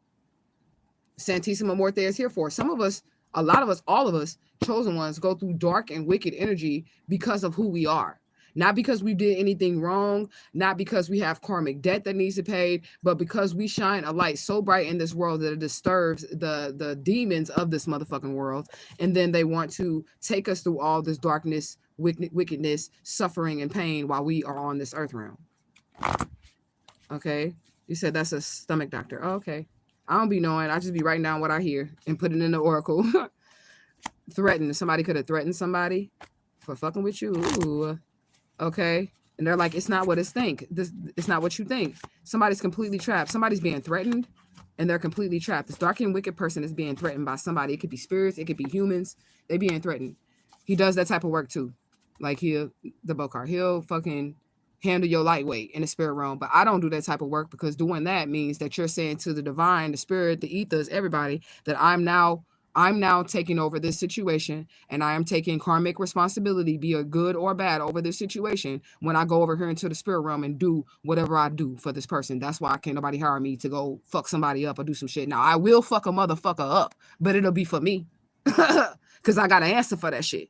Santissima Morte is here for. Some of us, a lot of us, all of us, chosen ones, go through dark and wicked energy because of who we are. Not because we did anything wrong, not because we have karmic debt that needs to be paid, but because we shine a light so bright in this world that it disturbs the demons of this motherfucking world. And then they want to take us through all this darkness, wickedness, suffering, and pain while we are on this earth realm. Okay? You said that's a stomach doctor. Oh, okay. I don't be knowing. I just be writing down what I hear and put it in the oracle. Threaten. Somebody could have threatened somebody for fucking with you. Ooh. Okay. And they're like, it's not what it's it's not what you think. Somebody's completely trapped. Somebody's being threatened and they're completely trapped. This dark and wicked person is being threatened by somebody. It could be spirits. It could be humans. They're being threatened. He does that type of work too. Like the Bokar. He'll fucking handle your lightweight in the spirit realm. But I don't do that type of work, because doing that means that you're saying to the divine, the spirit, the ethers, everybody, that I'm now taking over this situation, and I am taking karmic responsibility, be it good or bad, over this situation when I go over here into the spirit realm and do whatever I do for this person. That's why can't nobody hire me to go fuck somebody up or do some shit. Now, I will fuck a motherfucker up, but it'll be for me because I got to answer for that shit.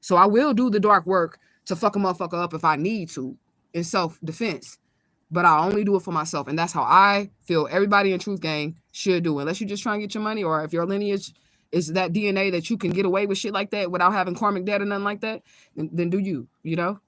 So I will do the dark work to fuck a motherfucker up if I need to in self-defense. But I only do it for myself. And that's how I feel everybody in Truth Gang should do. Unless you're just trying to get your money, or if your lineage is that DNA that you can get away with shit like that without having karmic debt or nothing like that, then do you, you know?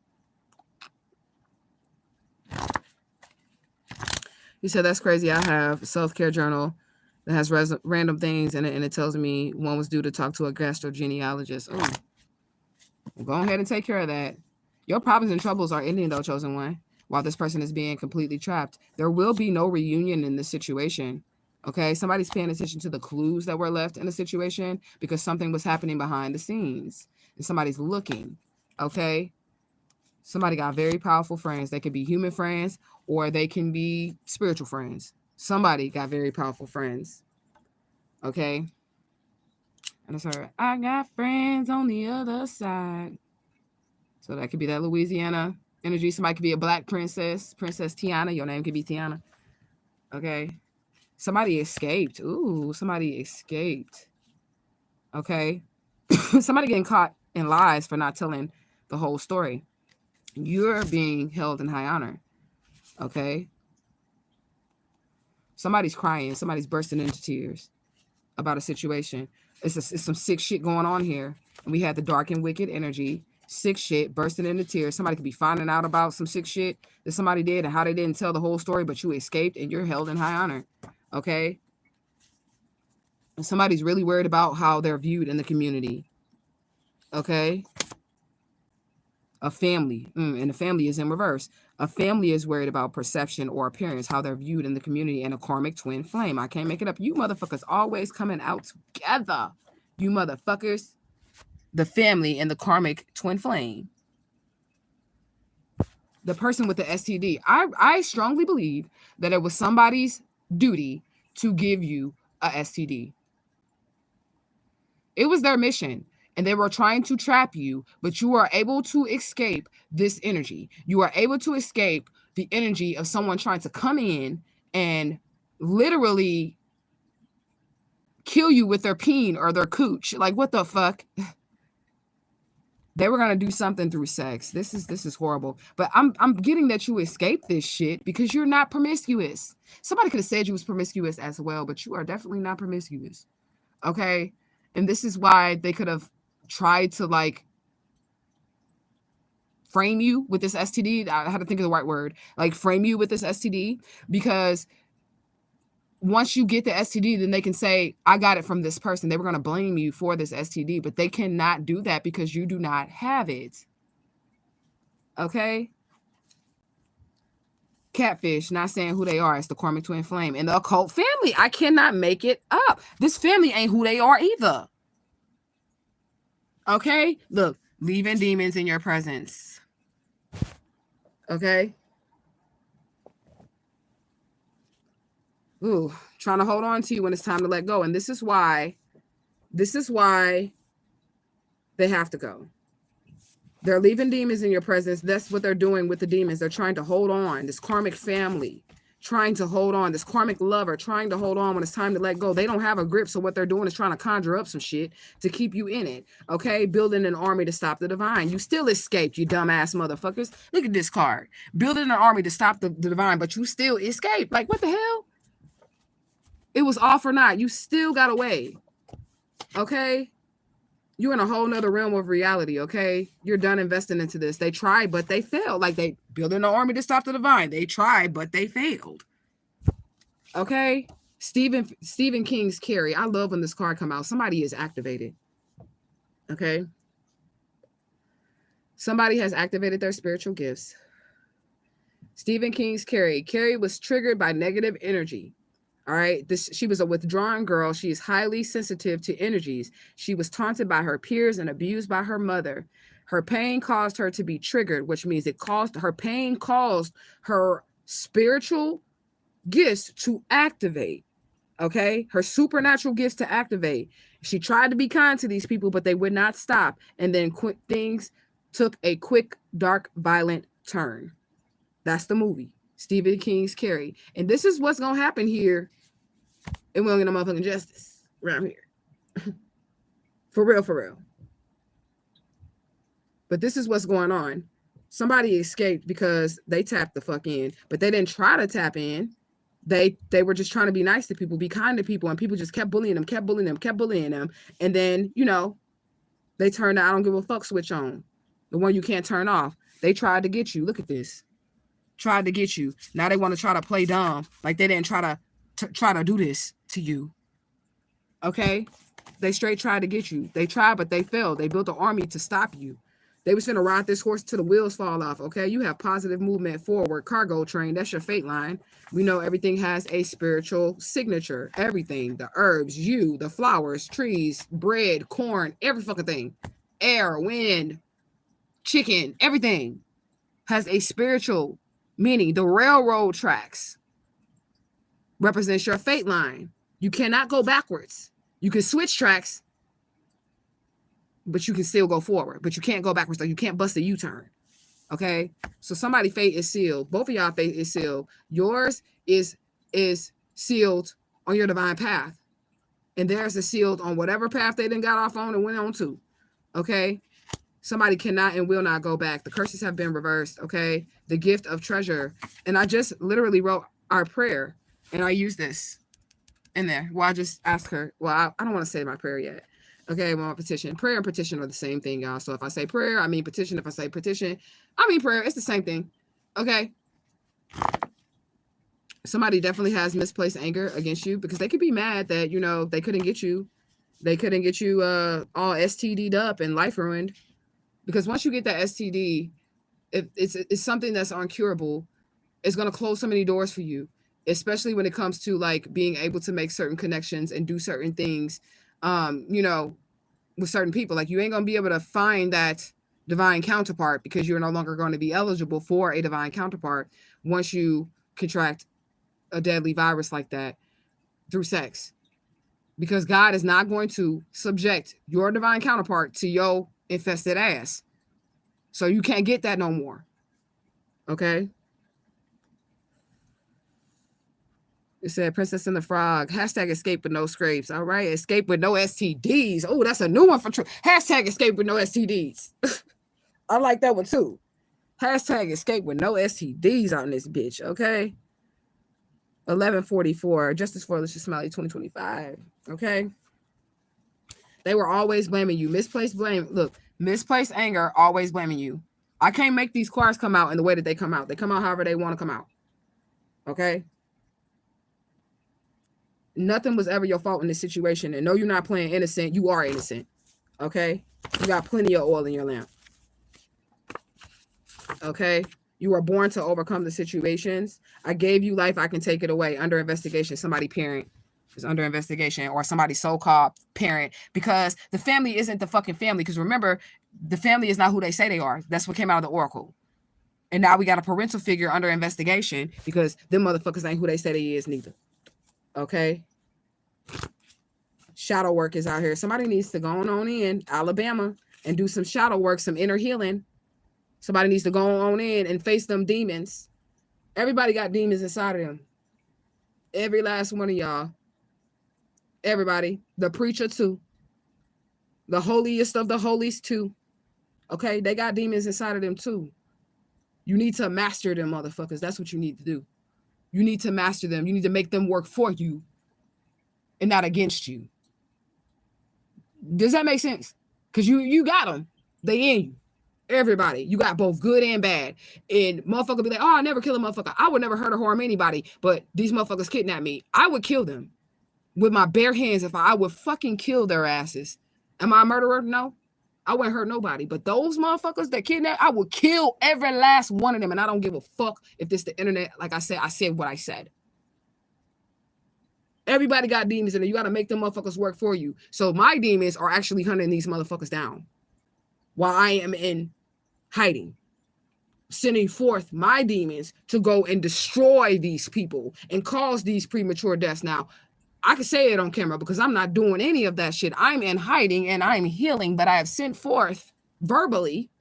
He said, that's crazy. I have a self-care journal that has random things in it, and it tells me one was due to talk to a gastrogenealogist. Oh, go ahead and take care of that. Your problems and troubles are ending, though, chosen one, while this person is being completely trapped. There will be no reunion in this situation. Okay, somebody's paying attention to the clues that were left in the situation because something was happening behind the scenes, and somebody's looking. Okay, somebody got very powerful friends. They could be human friends or they can be spiritual friends. Somebody got very powerful friends. Okay. And it's her, I got friends on the other side. So that could be that Louisiana energy. Somebody could be a black princess, Princess Tiana. Your name could be Tiana. Okay. Somebody escaped. Ooh, somebody escaped. Okay. Somebody getting caught in lies for not telling the whole story. You're being held in high honor. Okay. Somebody's crying. Somebody's bursting into tears about a situation. It's some sick shit going on here. And we had the dark and wicked energy, sick shit, bursting into tears. Somebody could be finding out about some sick shit that somebody did and how they didn't tell the whole story, but you escaped and you're held in high honor. Okay. And somebody's really worried about how they're viewed in the community. Okay. A family, and the family is in reverse. A family is worried about perception or appearance, how they're viewed in the community, and a karmic twin flame. I can't make it up. You motherfuckers always coming out together. You motherfuckers. The family and the karmic twin flame. The person with the STD. I strongly believe that it was somebody's duty to give you a STD. It was their mission. And they were trying to trap you, but you are able to escape this energy. You are able to escape the energy of someone trying to come in and literally kill you with their peen or their cooch. Like, what the fuck? They were gonna do something through sex. This is horrible. But I'm getting that you escaped this shit because you're not promiscuous. Somebody could have said you was promiscuous as well, but you are definitely not promiscuous. Okay? And this is why they could have tried to like frame you with this STD. I had to think of the right word, like frame you with this STD, because once you get the STD, then they can say, I got it from this person. They were going to blame you for this STD, but they cannot do that because you do not have it. Okay. Catfish, not saying who they are. It's the karmic twin flame and the occult family. I cannot make it up. This family ain't who they are either. Okay, look, leaving demons in your presence. Okay. Ooh, trying to hold on to you when it's time to let go. And this is why they have to go. They're leaving demons in your presence. That's what they're doing with the demons. They're trying to hold on. This karmic family trying to hold on. This karmic lover trying to hold on when it's time to let go. They don't have a grip. So what they're doing is trying to conjure up some shit to keep you in it. Okay. Building an army to stop the divine. You still escaped, you dumbass motherfuckers. Look at this card. Building an army to stop the divine, but you still escaped. Like, what the hell? It was off or not. You still got away. Okay. You're in a whole nother realm of reality, okay? You're done investing into this. They tried, but they failed. Like, they built an army to stop the divine. They tried, but they failed. Okay? Stephen King's Carrie. I love when this card come out. Somebody is activated. Okay? Somebody has activated their spiritual gifts. Stephen King's Carrie. Carrie was triggered by negative energy. All right. She was a withdrawn girl. She is highly sensitive to energies. She was taunted by her peers and abused by her mother. Her pain caused her to be triggered, which means her pain caused her spiritual gifts to activate. Okay. Her supernatural gifts to activate. She tried to be kind to these people, but they would not stop. And then things took a quick, dark, violent turn. That's the movie. Stephen King's Carrie. And this is what's going to happen here. And we don't get no motherfucking justice around here. For real, for real. But this is what's going on. Somebody escaped because they tapped the fuck in, but they didn't try to tap in. They were just trying to be nice to people, be kind to people, and people just kept bullying them, kept bullying them, kept bullying them. And then, you know, they turned the I don't give a fuck switch on, the one you can't turn off. They tried to get you. Look at this. Tried to get you. Now they want to try to play dumb, like they didn't try to do this to you. Okay? They straight tried to get you. They tried, but they failed. They built an army to stop you. They was finna ride this horse till the wheels fall off, okay? You have positive movement forward, cargo train. That's your fate line. We know everything has a spiritual signature. Everything. The herbs, you, the flowers, trees, bread, corn, every fucking thing. Air, wind, chicken, everything has a spiritual meaning. The railroad tracks represents your fate line. You cannot go backwards. You can switch tracks, but you can still go forward. But you can't go backwards, though. You can't bust a U-turn. Okay? So somebody's fate is sealed. Both of y'all fate is sealed. Yours is sealed on your divine path. And theirs is sealed on whatever path they then got off on and went on to. Okay? Somebody cannot and will not go back. The curses have been reversed. Okay? The gift of treasure. And I just literally wrote our prayer. And I use this in there. Well, I just asked her. Well, I don't want to say my prayer yet. Okay, well, petition. Prayer and petition are the same thing, y'all. So if I say prayer, I mean petition. If I say petition, I mean prayer. It's the same thing. Okay? Somebody definitely has misplaced anger against you because they could be mad that, you know, they couldn't get you. They couldn't get you all STD'd up and life ruined. Because once you get that STD, if it's something that's uncurable, it's going to close so many doors for you, especially when it comes to like being able to make certain connections and do certain things, you know, with certain people. Like you ain't going to be able to find that divine counterpart because you're no longer going to be eligible for a divine counterpart once you contract a deadly virus like that through sex. Because God is not going to subject your divine counterpart to your infested ass. So you can't get that no more. Okay? It said Princess and the Frog. Hashtag escape with no scrapes. All right. Escape with no STDs. Oh, that's a new one for true. Hashtag escape with no STDs. I like that one too. Hashtag escape with no STDs on this bitch. Okay. 1144. Justice for Alicia Smiley 2025. Okay. They were always blaming you. Misplaced blame. Look, misplaced anger, always blaming you. I can't make these cards come out in the way that they come out. They come out however they want to come out. Okay. Nothing was ever your fault in this situation. And no, you're not playing innocent. You are innocent. Okay? You got plenty of oil in your lamp. Okay? You were born to overcome the situations. I gave you life. I can take it away. Under investigation. Somebody parent is under investigation or somebody so-called parent because the family isn't the fucking family. Because remember, the family is not who they say they are. That's what came out of the oracle. And now we got a parental figure under investigation because them motherfuckers ain't who they say they is neither. Okay? Shadow work is out here. Somebody needs to go on in Alabama and do some shadow work, some inner healing. Somebody needs to go on in and face them demons. Everybody got demons inside of them. Every last one of y'all. Everybody. The preacher too. The holiest of the holies too. Okay? They got demons inside of them too. You need to master them, motherfuckers. That's what you need to do. You need to master them. You need to make them work for you and not against you. Does that make sense? Because you got them. They in you. Everybody. You got both good and bad. And motherfucker be like, oh, I never kill a motherfucker. I would never hurt or harm anybody. But these motherfuckers kidnap me. I would kill them with my bare hands if I would fucking kill their asses. Am I a murderer? No. I wouldn't hurt nobody. But those motherfuckers that kidnap, I would kill every last one of them. And I don't give a fuck if this the internet. Like I said what I said. Everybody got demons in there. You got to make them motherfuckers work for you. So my demons are actually hunting these motherfuckers down while I am in hiding, sending forth my demons to go and destroy these people and cause these premature deaths. Now, I can say it on camera because I'm not doing any of that shit. I'm in hiding and I'm healing, but I have sent forth verbally.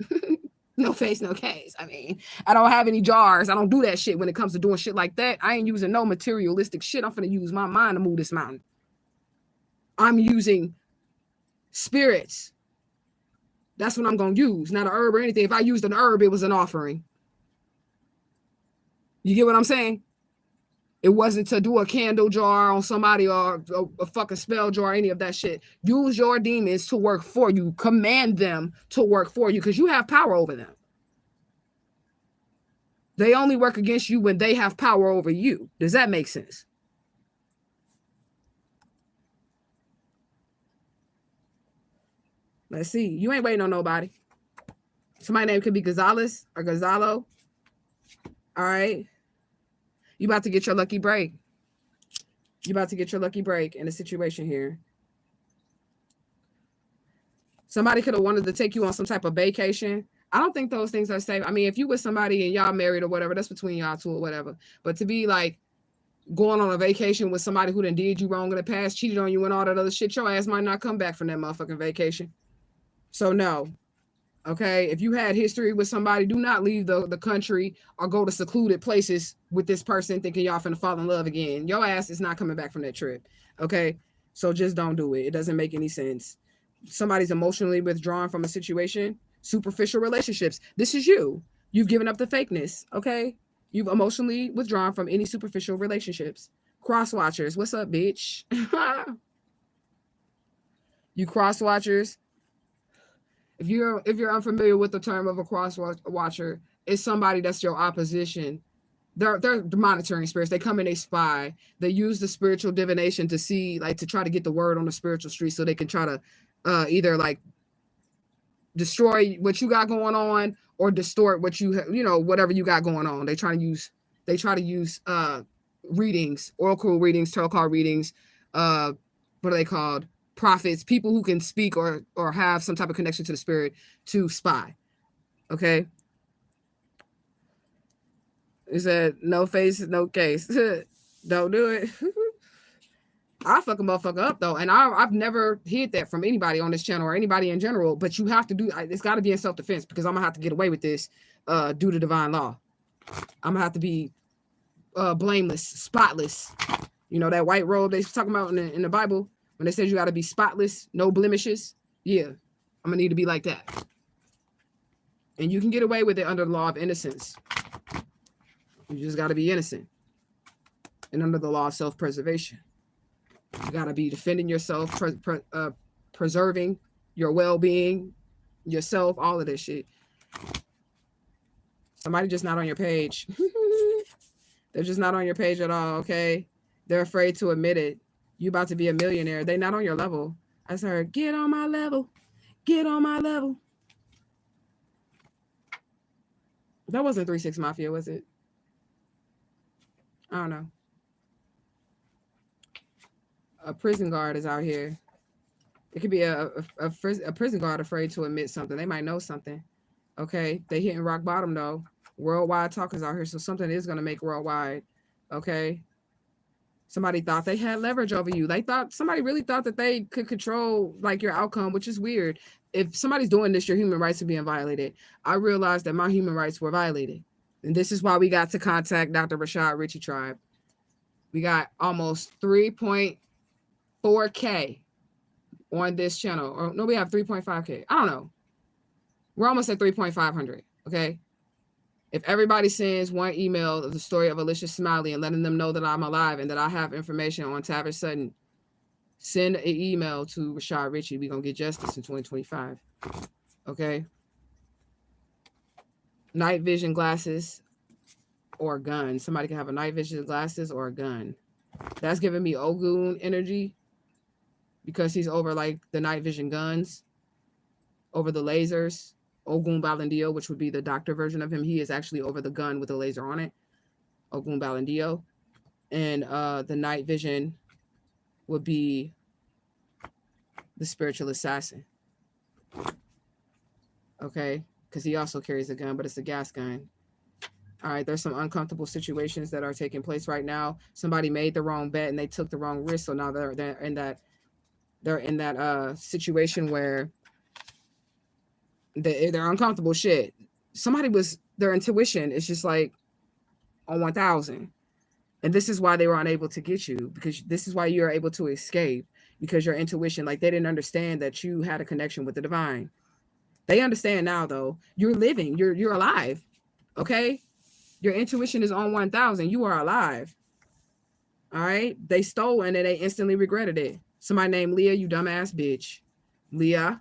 No face, no case. I mean, I don't have any jars. I don't do that shit when it comes to doing shit like that. I ain't using no materialistic shit. I'm finna use my mind to move this mountain. I'm using spirits That's what I'm going to use. Not an herb or anything. If I used an herb, it was an offering. You get what I'm saying? It wasn't to do a candle jar on somebody or a fucking spell jar, any of that shit. Use your demons to work for you. Command them to work for you because you have power over them. They only work against you when they have power over you. Does that make sense? Let's see. You ain't waiting on nobody. Somebody's name could be Gonzalez or Gonzalo. All right. You about to get your lucky break. You about to get your lucky break in a situation here. Somebody could have wanted to take you on some type of vacation. I don't think those things are safe. I mean, if you with somebody and y'all married or whatever, that's between y'all two or whatever. But to be like going on a vacation with somebody who done did you wrong in the past, cheated on you and all that other shit, your ass might not come back from that motherfucking vacation. So no. Okay, if you had history with somebody, do not leave the country or go to secluded places with this person thinking y'all finna fall in love again. Your ass is not coming back from that trip. Okay, so just don't do it. It doesn't make any sense. Somebody's emotionally withdrawn from a situation. Superficial relationships. This is you. You've given up the fakeness. Okay, you've emotionally withdrawn from any superficial relationships. Cross watchers. What's up, bitch? You cross watchers. If you're unfamiliar with the term of a cross watcher, it's somebody that's your opposition. They're monitoring spirits. They come and they spy. They use the spiritual divination to see, like, to try to get the word on the spiritual street so they can try to either like destroy what you got going on or distort what whatever you got going on. They try to use readings, oracle readings, tarot card readings, what are they called? Prophets, people who can speak or have some type of connection to the spirit to spy. Okay. Is that no face, no case? Don't do it. I'll fuck a motherfucker up though. And I've never hid that from anybody on this channel or anybody in general, but you have to do, it's got to be in self-defense because I'm gonna have to get away with this due to divine law. I'm gonna have to be blameless, spotless. You know, that white robe they talking about in the Bible, when they said you got to be spotless, no blemishes. Yeah, I'm gonna need to be like that. And you can get away with it under the law of innocence. You just got to be innocent. And under the law of self-preservation. You got to be defending yourself, preserving your well-being, yourself, all of this shit. Somebody just not on your page. They're just not on your page at all, okay? They're afraid to admit it. You about to be a millionaire. They not on your level. I heard, get on my level. Get on my level. That wasn't 3-6 Mafia, was it? I don't know. A prison guard is out here. It could be a prison guard afraid to admit something. They might know something. Okay, they hitting rock bottom though. Worldwide talkers out here, so something is gonna make worldwide. Okay. Somebody thought they had leverage over you. Somebody really thought that they could control like your outcome, which is weird. If somebody's doing this, your human rights are being violated. I realized that my human rights were violated. And this is why we got to contact Dr. Rashad Ritchie Tribe. We got almost 3.4K on this channel. Or no, we have 3.5K. I don't know. We're almost at 3.500. Okay. If everybody sends one email of the story of Alicia Smiley and letting them know that I'm alive and that I have information on Tavish Sutton, send an email to Rashad Ritchie. We're going to get justice in 2025. Okay. Night vision glasses or a gun. Somebody can have a night vision glasses or a gun. That's giving me Ogun energy because he's over like the night vision guns, over the lasers. Ogun Balandio, which would be the doctor version of him. He is actually over the gun with a laser on it. Ogun Balandio. And the night vision would be the spiritual assassin. Okay? Because he also carries a gun, but it's a gas gun. All right, there's some uncomfortable situations that are taking place right now. Somebody made the wrong bet and they took the wrong risk. So now they're in that situation where they're uncomfortable shit. Their intuition is just like on 1,000. And this is why they were unable to get you, because this is why you're able to escape, because your intuition, like they didn't understand that you had a connection with the divine. They understand now, though. You're living. You're alive. Okay? Your intuition is on 1,000. You are alive. All right? They stole and then they instantly regretted it. Somebody named Leah, you dumbass bitch. Leah,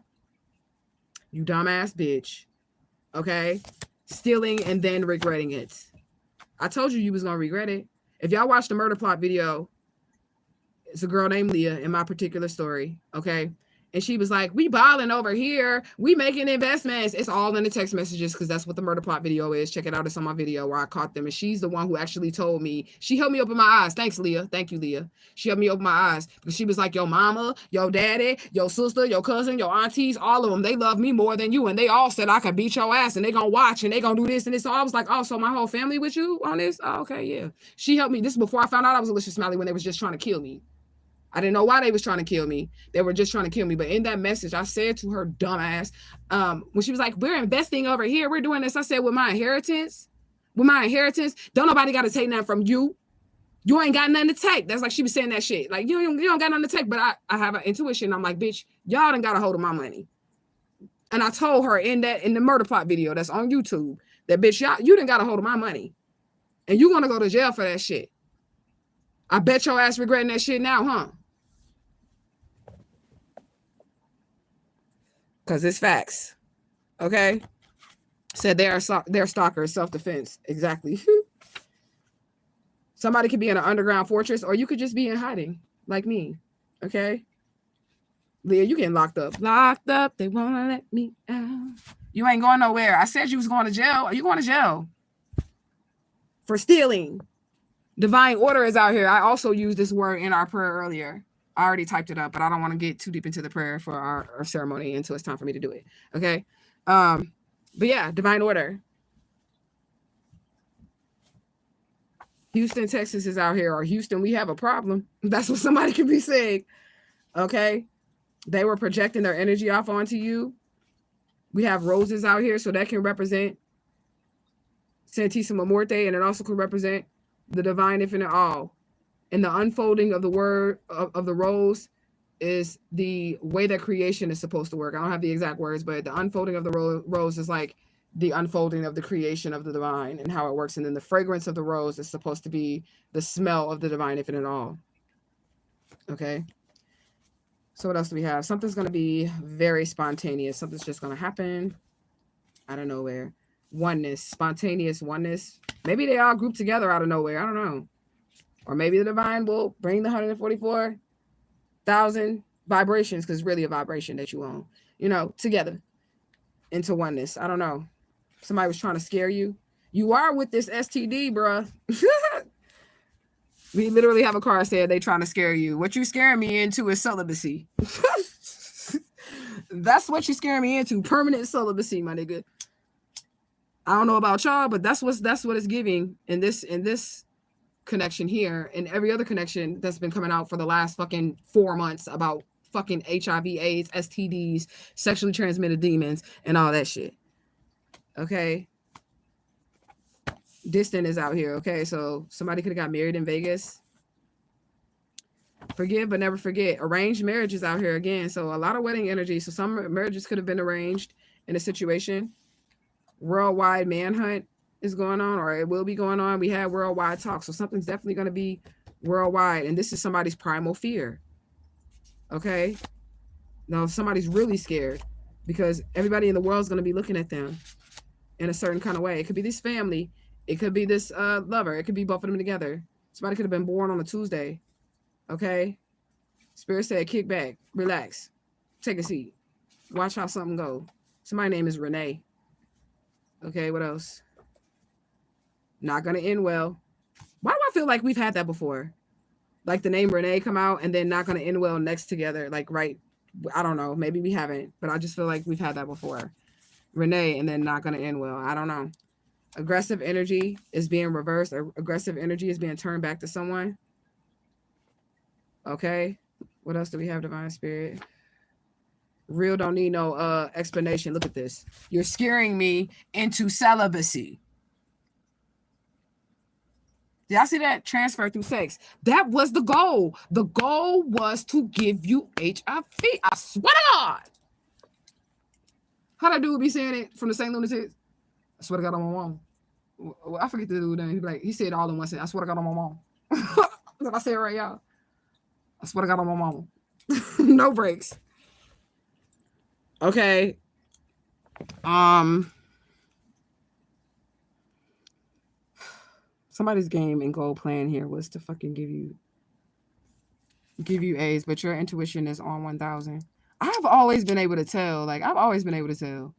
you dumbass bitch. Okay? Stealing and then regretting it. I told you was going to regret it. If y'all watch the murder plot video, it's a girl named Leah in my particular story. Okay? And she was like, we balling over here. We making investments. It's all in the text messages because that's what the murder plot video is. Check it out. It's on my video where I caught them. And she's the one who actually told me. She helped me open my eyes. Thanks, Leah. Thank you, Leah. She helped me open my eyes because she was like, your mama, your daddy, your sister, your cousin, your aunties, all of them, they love me more than you. And they all said I could beat your ass and they gonna watch and they gonna do this and this. So I was like, oh, so my whole family with you on this? Oh, okay, yeah. She helped me. This is before I found out I was Alicia Smiley when they was just trying to kill me. I didn't know why they was trying to kill me. They were just trying to kill me. But in that message, I said to her dumbass, when she was like, we're investing over here, we're doing this. I said, with my inheritance, don't nobody got to take nothing from you. You ain't got nothing to take. That's like she was saying that shit. Like, you don't got nothing to take. But I have an intuition. I'm like, bitch, y'all done got a hold of my money. And I told her in the murder plot video that's on YouTube, that bitch, you done got a hold of my money. And you gonna go to jail for that shit. I bet your ass regretting that shit now, huh? Because it's facts. Okay? Said they're stalkers, self-defense. Exactly. Somebody could be in an underground fortress, or you could just be in hiding, like me. Okay? Leah, you getting locked up. Locked up. They won't let me out. You ain't going nowhere. I said you was going to jail. Are you going to jail? For stealing. Divine order is out here. I also used this word in our prayer earlier. I already typed it up, but I don't want to get too deep into the prayer for our ceremony until it's time for me to do it. Okay. But yeah, divine order. Houston, Texas is out here, or Houston, we have a problem. That's what somebody could be saying. Okay. They were projecting their energy off onto you. We have roses out here, so that can represent Santissima Muerte, and it also can represent the divine infinite all. And the unfolding of the word of the rose is the way that creation is supposed to work. I don't have the exact words, but the unfolding of the rose is like the unfolding of the creation of the divine and how it works. And then the fragrance of the rose is supposed to be the smell of the divine infinite all. Okay. So what else do we have? Something's going to be very spontaneous. Something's just going to happen out of nowhere. Oneness, spontaneous oneness. Maybe they all group together out of nowhere. I don't know. Or maybe the divine will bring the 144,000 vibrations, because it's really a vibration that you own, together into oneness. I don't know. Somebody was trying to scare you. You are with this STD, bruh. We literally have a card said they trying to scare you. What you scaring me into is celibacy. That's what you scaring me into. Permanent celibacy, my nigga. I don't know about y'all, but that's what it's giving in this connection here, and every other connection that's been coming out for the last fucking 4 months about fucking HIV, AIDS, STDs, sexually transmitted demons, and all that shit. Okay. Distant is out here. Okay. So somebody could have got married in Vegas. Forgive but never forget. Arranged marriages out here again. So a lot of wedding energy. So some marriages could have been arranged in a situation. Worldwide manhunt is going on, or it will be going on. We had worldwide talk, so something's definitely going to be worldwide, and this is somebody's primal fear. Okay. Now somebody's really scared because everybody in the world is going to be looking at them in a certain kind of way. It could be this family, it could be this lover, it could be both of them together. Somebody could have been born on a Tuesday. Okay. Spirit said kick back, relax, take a seat, watch how something go. Somebody's name is Renee. Okay, what else? Not gonna end well. Why do I feel like we've had that before? Like the name Renee come out and then not gonna end well next together. Like, right? I don't know. Maybe we haven't, but I just feel like we've had that before. Renee and then not gonna end well. I don't know. Aggressive energy is being reversed. Aggressive energy is being turned back to someone. Okay. What else do we have, Divine Spirit? Real don't need no explanation. Look at this. You're scaring me into celibacy. Did y'all see that? Transfer through sex. That was the goal. The goal was to give you HIV. I swear to God. How that dude be saying it from the St. Lunatics? I swear to God on my mom. Well, I forget the dude name. He be like, he said all in one sentence. I swear to God on my mom. Did I say it right, y'all? I swear to God on my mama. No breaks. Okay. Somebody's game and goal plan here was to fucking give you A's, but your intuition is on 1,000. I've always been able to tell. Like, I've always been able to tell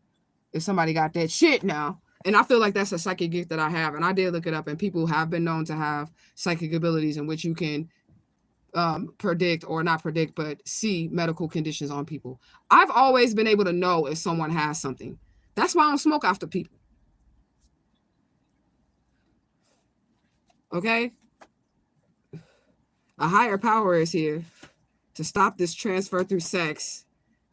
if somebody got that shit now. And I feel like that's a psychic gift that I have. And I did look it up, and people have been known to have psychic abilities in which you can predict, or not predict, but see medical conditions on people. I've always been able to know if someone has something. That's why I don't smoke after people. Okay? A higher power is here to stop this transfer through sex.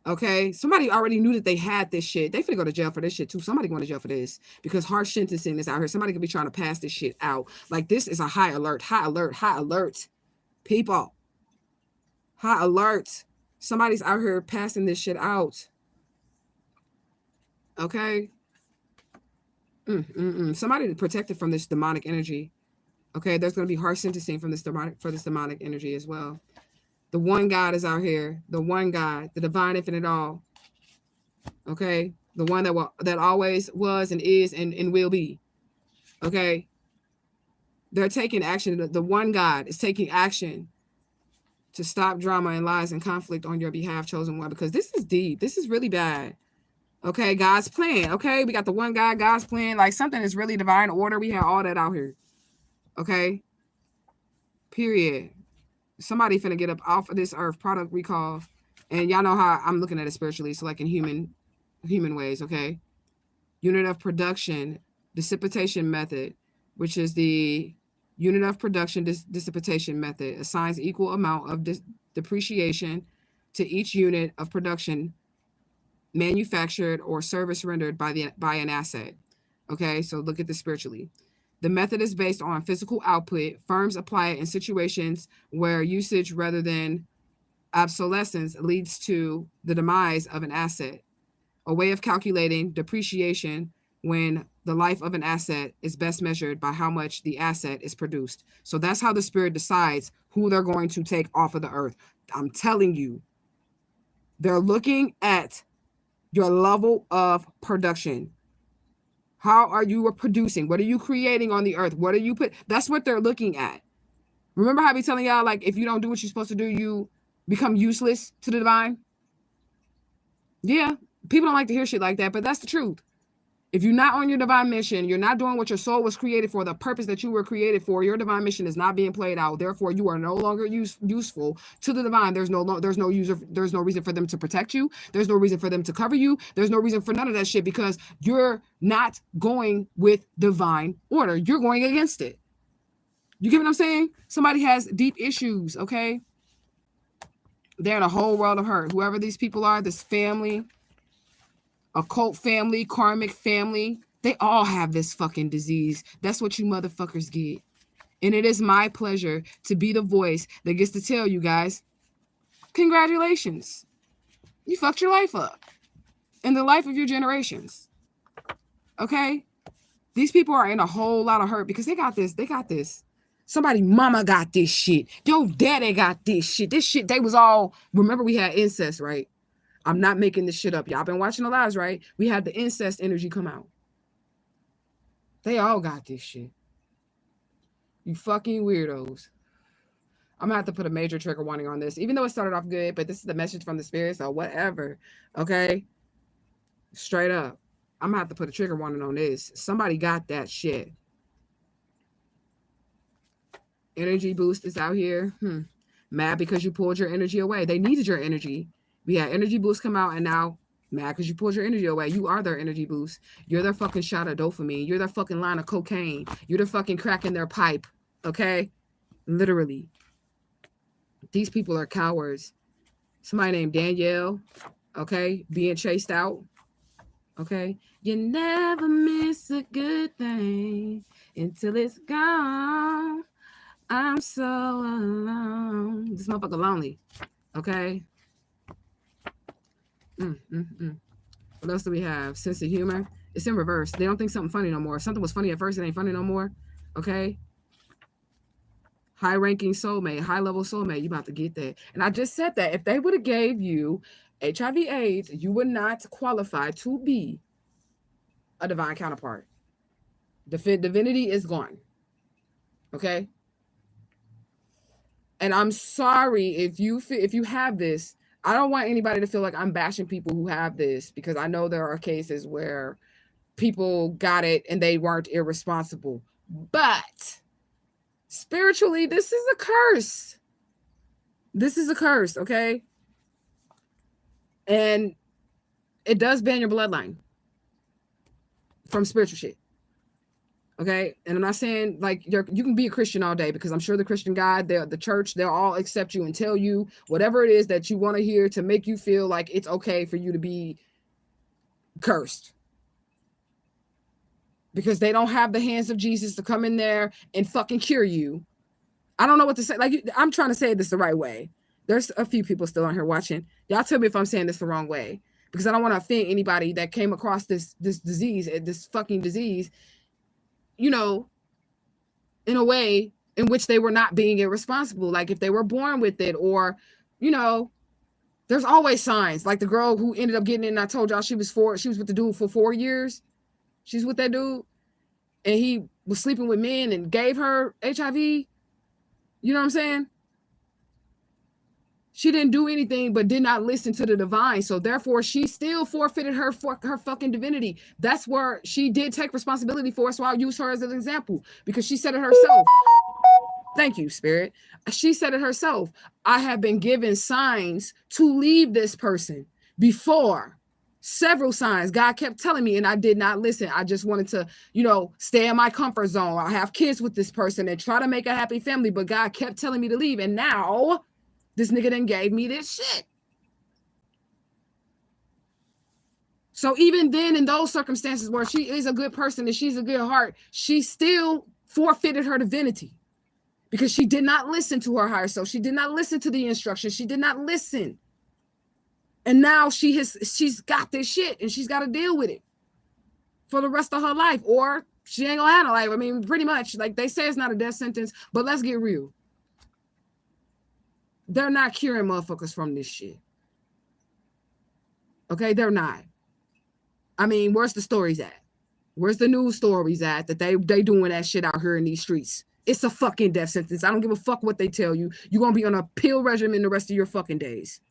Okay? Somebody already knew that they had this shit. They finna go to jail for this shit too. Somebody going to jail for this because harsh sentencing is out here. Somebody could be trying to pass this shit out. Like, this is a high alert, high alert, high alert. People. High alert. Somebody's out here passing this shit out. Okay? Somebody protected from this demonic energy. Okay, there's going to be harsh sentencing from this demonic energy as well. The one God is out here. The one God, the divine infinite all. Okay, the one that always was and is and will be. Okay, they're taking action. The one God is taking action to stop drama and lies and conflict on your behalf, chosen one, because this is deep. This is really bad. Okay, God's plan. Okay, we got the one God, God's plan. Like, something is really divine order. We have all that out here. Okay. Period. Somebody finna get up off of this earth, product recall. And y'all know how I'm looking at it spiritually. So, like, in human ways, okay? Unit of production, dissipation method, which is the unit of production dissipation method, assigns equal amount of depreciation to each unit of production manufactured or service rendered by an asset. Okay, so look at this spiritually. The method is based on physical output. Firms apply it in situations where usage rather than obsolescence leads to the demise of an asset. A way of calculating depreciation when the life of an asset is best measured by how much the asset is produced. So that's how the spirit decides who they're going to take off of the earth. I'm telling you, they're looking at your level of production. How are you producing? What are you creating on the earth? What are you put? That's what they're looking at. Remember how I be telling y'all, like, if you don't do what you're supposed to do, you become useless to the divine? Yeah, people don't like to hear shit like that, but that's the truth. If you're not on your divine mission, you're not doing what your soul was created for, the purpose that you were created for, your divine mission is not being played out. Therefore, you are no longer useful to the divine. There's no reason for them to protect you. There's no reason for them to cover you. There's no reason for none of that shit, because you're not going with divine order. You're going against it. You get what I'm saying? Somebody has deep issues, okay? They're in a whole world of hurt. Whoever these people are, this family, occult family, karmic family, they all have this fucking disease. That's what you motherfuckers get. And it is my pleasure to be the voice that gets to tell you guys, congratulations. You fucked your life up. And the life of your generations. Okay? These people are in a whole lot of hurt because they got this. Somebody mama got this shit. Your daddy got this shit. This shit, they was all, remember we had incest, right? I'm not making this shit up. Y'all been watching the lives, right? We had the incest energy come out. They all got this shit. You fucking weirdos. I'm gonna have to put a major trigger warning on this, even though it started off good, but this is the message from the spirit, so whatever. Okay? Straight up. I'm gonna have to put a trigger warning on this. Somebody got that shit. Energy boost is out here. Mad because you pulled your energy away. They needed your energy. We had energy boost come out, and now mad because you pulled your energy away. You are their energy boost. You're their fucking shot of dopamine. You're their fucking line of cocaine. You're the fucking crack in their pipe. Okay? Literally. These people are cowards. Somebody named Danielle, okay, being chased out. Okay? You never miss a good thing until it's gone. I'm so alone. This motherfucker lonely. Okay? What else do we have? Sense of humor. It's in reverse. They don't think something funny no more. If something was funny at first, it ain't funny no more. Okay. High-ranking soulmate, high-level soulmate. You about to get that. And I just said that if they would have gave you HIV/AIDS, you would not qualify to be a divine counterpart. Divinity is gone. Okay. And I'm sorry if you have this. I don't want anybody to feel like I'm bashing people who have this, because I know there are cases where people got it and they weren't irresponsible. But spiritually, this is a curse. This is a curse, okay? And it does ban your bloodline from spiritual shit. Okay, and I'm not saying like you can be a Christian all day, because I'm sure the Christian God, the church, they'll all accept you and tell you whatever it is that you want to hear to make you feel like it's okay for you to be cursed, because they don't have the hands of Jesus to come in there and fucking cure you. I don't know what to say. Like, I'm trying to say this the right way. There's a few people still on here watching. Y'all tell me if I'm saying this the wrong way, because I don't want to offend anybody that came across this disease, this fucking disease, you know, in a way in which they were not being irresponsible. Like if they were born with it, or, you know, there's always signs. Like the girl who ended up getting it, and I told y'all she was with the dude for 4 years. She's with that dude, and he was sleeping with men and gave her HIV. You know what I'm saying? She didn't do anything but did not listen to the divine. So therefore, she still forfeited her fucking divinity. That's where she did take responsibility for. So I'll use her as an example, because she said it herself. Thank you, Spirit. She said it herself. I have been given signs to leave this person before. Several signs. God kept telling me, and I did not listen. I just wanted to, you know, stay in my comfort zone. I have kids with this person and try to make a happy family, but God kept telling me to leave. And now this nigga done gave me this shit. So even then, in those circumstances where she is a good person and she's a good heart, she still forfeited her divinity, because she did not listen to her higher self. She did not listen to the instructions. She did not listen. And now she's got this shit, and she's got to deal with it for the rest of her life, or she ain't gonna have no life. I mean, pretty much, like they say, it's not a death sentence, but let's get real. They're not curing motherfuckers from this shit. Okay, they're not. I mean, where's the stories at? Where's the news stories at that they doing that shit out here in these streets? It's a fucking death sentence. I don't give a fuck what they tell you. You're gonna be on a pill regimen the rest of your fucking days.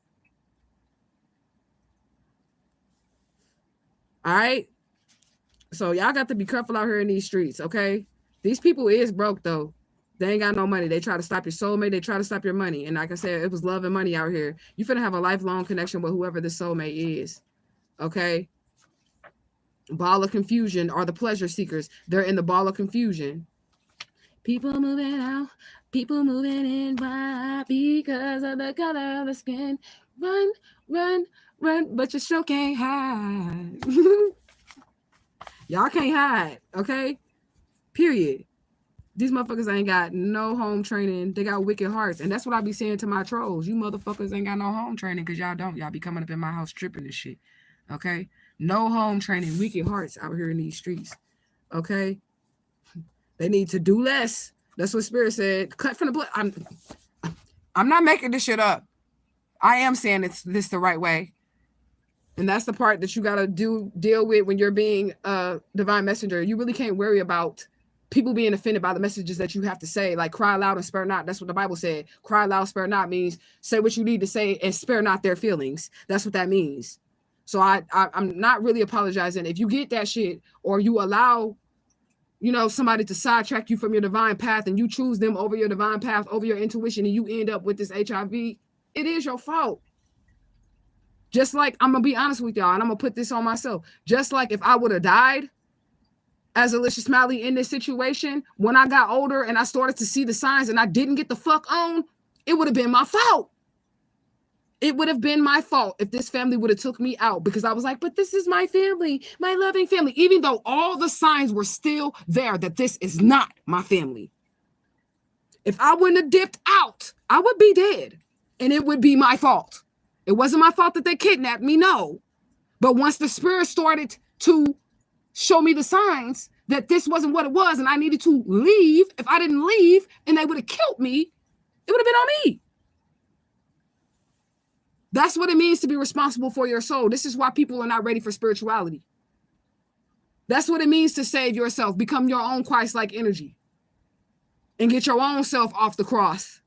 All right. So y'all got to be careful out here in these streets, okay? These people is broke though. They ain't got no money. They try to stop your soulmate. They try to stop your money. And like I said, it was love and money out here. You finna have a lifelong connection with whoever this soulmate is, okay? Ball of confusion are the pleasure seekers. They're in the ball of confusion. People moving out. People moving in. Why? Because of the color of the skin. Run, run, run, but you sure can't hide. Y'all can't hide, okay? Period. These motherfuckers ain't got no home training. They got wicked hearts. And that's what I be saying to my trolls. You motherfuckers ain't got no home training, because y'all don't. Y'all be coming up in my house tripping and shit, okay? No home training, wicked hearts out here in these streets, okay? They need to do less. That's what Spirit said. Cut from the blood. I'm not making this shit up. I am saying this the right way. And that's the part that you got to deal with when you're being a divine messenger. You really can't worry about people being offended by the messages that you have to say. Like, cry loud and spare not. That's what the Bible said. Cry loud, spare not means say what you need to say and spare not their feelings. That's what that means. So I'm not really apologizing. If you get that shit, or you allow, you know, somebody to sidetrack you from your divine path, and you choose them over your divine path, over your intuition, and you end up with this HIV, it is your fault. Just like, I'm going to be honest with y'all, and I'm going to put this on myself. Just like if I would have died as Alicia Smiley in this situation, when I got older and I started to see the signs and I didn't get the fuck on, it would have been my fault. It would have been my fault if this family would have took me out, because I was like, but this is my family, my loving family, even though all the signs were still there that this is not my family. If I wouldn't have dipped out, I would be dead, and it would be my fault. It wasn't my fault that they kidnapped me, no. But once the spirit started to show me the signs that this wasn't what it was and I needed to leave, if I didn't leave and they would have killed me, it would have been on me. That's what it means to be responsible for your soul. This is why people are not ready for spirituality. That's what it means to save yourself, become your own Christ-like energy, and get your own self off the cross.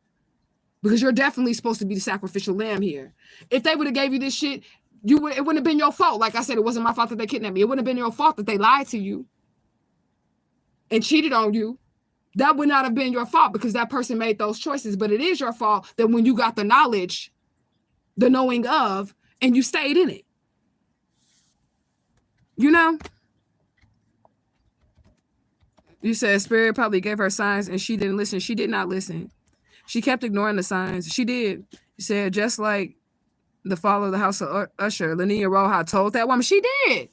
Because you're definitely supposed to be the sacrificial lamb here. If they would have gave you this shit, it wouldn't have been your fault. Like I said, it wasn't my fault that they kidnapped me. It wouldn't have been your fault that they lied to you and cheated on you. That would not have been your fault because that person made those choices. But it is your fault that when you got the knowledge, the knowing of, and you stayed in it. You know? You said Spirit probably gave her signs and she didn't listen. She did not listen. She kept ignoring the signs. She did. She said, just like the fall of the house of Usher, Laninia Roja told that woman, she did.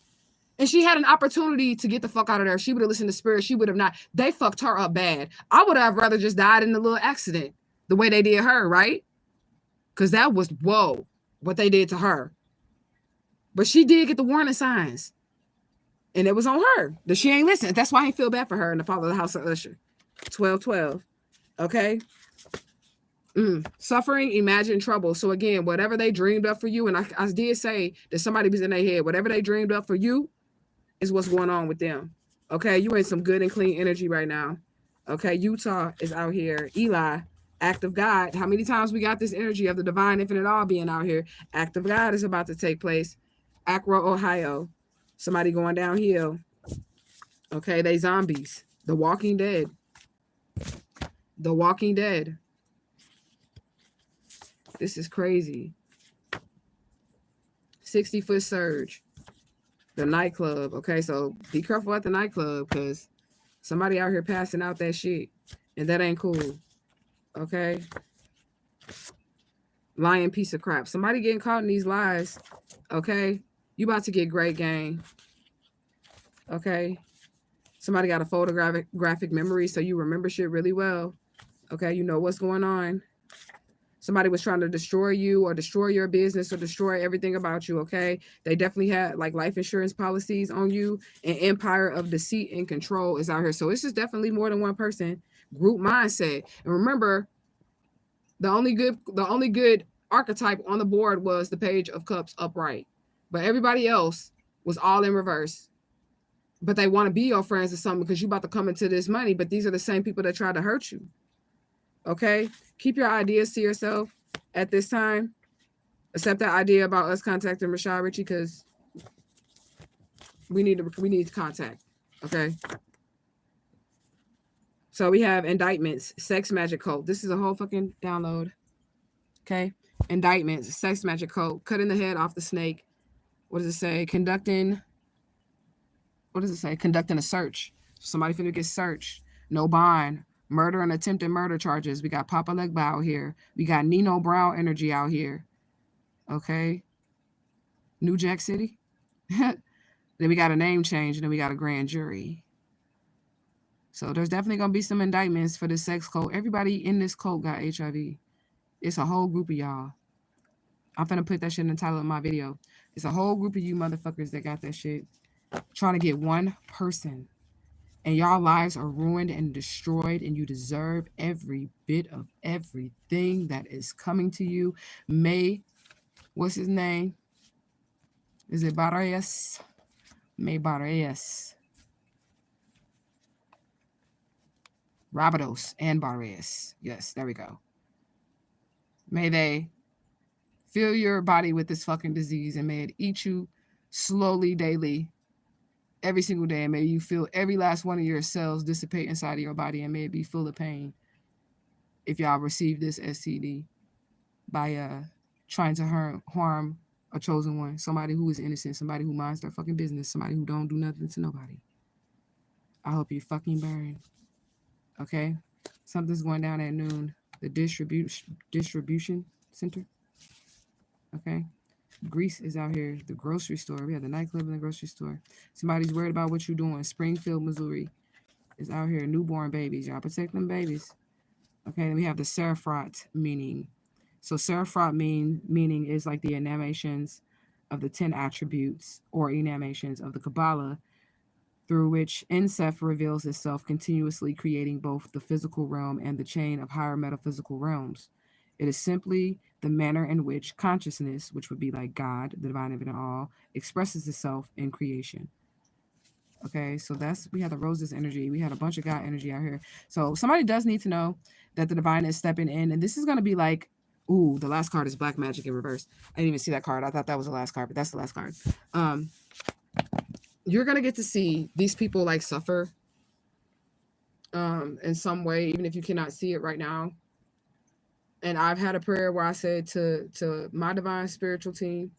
And she had an opportunity to get the fuck out of there. She would have listened to Spirit. She would have not. They fucked her up bad. I would have rather just died in a little accident the way they did her, right? Because that was, whoa, what they did to her. But she did get the warning signs. And it was on her that she ain't listening. That's why I feel bad for her in the fall of the house of Usher. 12-12. Okay? Suffering, imagine trouble. So again, whatever they dreamed up for you, and I did say that somebody was in their head, whatever they dreamed up for you is what's going on with them. Okay? You in some good and clean energy right now. Okay? Utah is out here. Eli, act of God. How many times we got this energy of the divine infinite all being out here? Act of God is about to take place. Akron, Ohio. Somebody going downhill. Okay, they zombies. The Walking Dead. The Walking Dead. This is crazy. 60-foot surge. The nightclub. Okay, so be careful at the nightclub because somebody out here passing out that shit. And that ain't cool. Okay? Lying piece of crap. Somebody getting caught in these lies. Okay? You about to get great gang. Okay? Somebody got a photographic memory, so you remember shit really well. Okay? You know what's going on. Somebody was trying to destroy you or destroy your business or destroy everything about you, okay? They definitely had like life insurance policies on you. An empire of deceit and control is out here. So this is definitely more than one person. Group mindset. And remember, the only good archetype on the board was the Page of Cups upright. But everybody else was all in reverse. But they want to be your friends or something because you're about to come into this money. But these are the same people that tried to hurt you. Okay? Keep your ideas to yourself at this time. Accept that idea about us contacting Rashad Richie because we need to contact. Okay? So we have indictments, sex magic cult. This is a whole fucking download. Okay? Indictments, sex magic cult, cutting the head off the snake. What does it say? Conducting a search. Somebody finna get searched. No bond. Murder and attempted murder charges. We got Papa Legba out here. We got Nino Brown energy out here. Okay. New Jack City. Then we got a name change. And then we got a grand jury. So there's definitely going to be some indictments for this sex cult. Everybody in this cult got HIV. It's a whole group of y'all. I'm finna put that shit in the title of my video. It's a whole group of you motherfuckers that got that shit. Trying to get one person. And y'all lives are ruined and destroyed. And you deserve every bit of everything that is coming to you. What's his name? Is it Barrias? May Barrias. Rabados and Barrias. Yes, there we go. May they fill your body with this fucking disease and may it eat you slowly, daily, every single day. And may you feel every last one of your cells dissipate inside of your body and may it be full of pain if y'all receive this STD by trying to harm a chosen one, somebody who is innocent, somebody who minds their fucking business, somebody who don't do nothing to nobody. I hope you fucking burn. Okay? Something's going down at noon. The distribution center. Okay? Greece is out here. The grocery store. We have the nightclub and the grocery store. Somebody's worried about what you're doing. Springfield, Missouri is out here. Newborn babies. Y'all protect them babies. Okay, then we have the Seraphrot meaning. So Seraphrot meaning is like the emanations of the 10 attributes or emanations of the Kabbalah, through which Enseph reveals itself, continuously creating both the physical realm and the chain of higher metaphysical realms. It is simply the manner in which consciousness, which would be like God, the divine infinite all, expresses itself in creation. Okay, so we had the roses energy. We had a bunch of God energy out here. So somebody does need to know that the divine is stepping in. And this is going to be like, ooh, the last card is Black Magic in reverse. I didn't even see that card. I thought that was the last card, but that's the last card. You're going to get to see these people like suffer in some way, even if you cannot see it right now. And I've had a prayer where I said to my divine spiritual team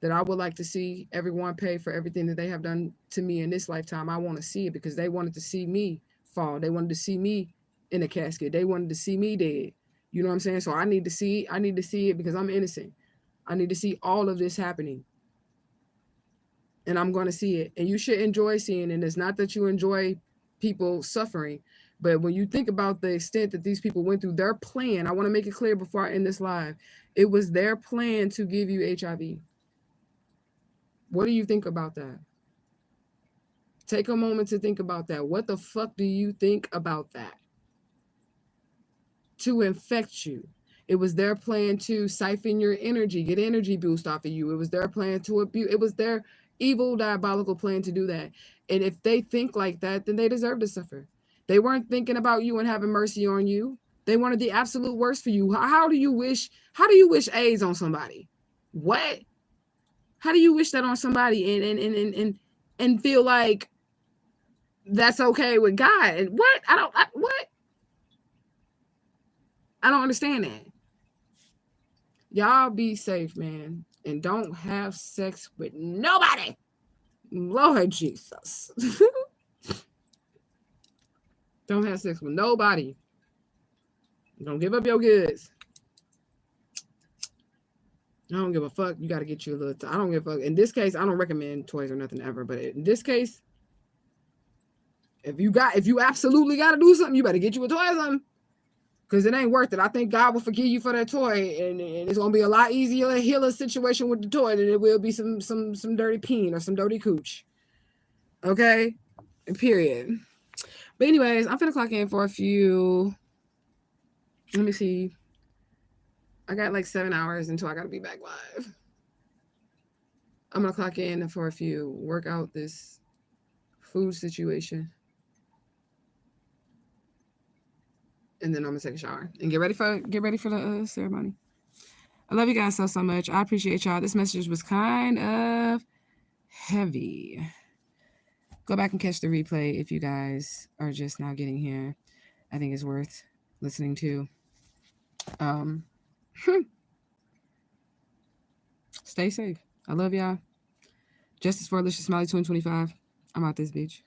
that I would like to see everyone pay for everything that they have done to me in this lifetime. I want to see it because they wanted to see me fall. They wanted to see me in a casket. They wanted to see me dead. You know what I'm saying? So I need to see it because I'm innocent. I need to see all of this happening. And I'm going to see it. And you should enjoy seeing it. And it's not that you enjoy people suffering, but when you think about the extent that these people went through, their plan, I want to make it clear before I end this live, it was their plan to give you HIV. What do you think about that? Take a moment to think about that. What the fuck do you think about that? To infect you. It was their plan to siphon your energy, get energy boost off of you. It was their plan to abuse. It was their evil, diabolical plan to do that. And if they think like that, then they deserve to suffer. They weren't thinking about you and having mercy on you. They wanted the absolute worst for you. How do you wish AIDS on somebody? What? How do you wish that on somebody and feel like that's okay with God? And what? What? I don't understand that. Y'all be safe, man. And don't have sex with nobody. Lord Jesus. Don't have sex with nobody. Don't give up your goods. I don't give a fuck. You got to get you a little... I don't give a fuck. In this case, I don't recommend toys or nothing ever. But in this case, if you absolutely got to do something, you better get you a toy or something. Because it ain't worth it. I think God will forgive you for that toy. And it's going to be a lot easier to heal a situation with the toy than it will be some dirty peen or some dirty cooch. Okay? Period. But anyways, I'm finna clock in for a few... Let me see. I got like 7 hours until I got to be back live. I'm going to clock in for a few, work out this food situation. And then I'm going to take a shower and get ready for the ceremony. I love you guys so much. I appreciate y'all. This message was kind of heavy. Go back and catch the replay if you guys are just now getting here. I think it's worth listening to. Stay safe. I love y'all. Justice for Alicia Smiley 2025. I'm out this bitch.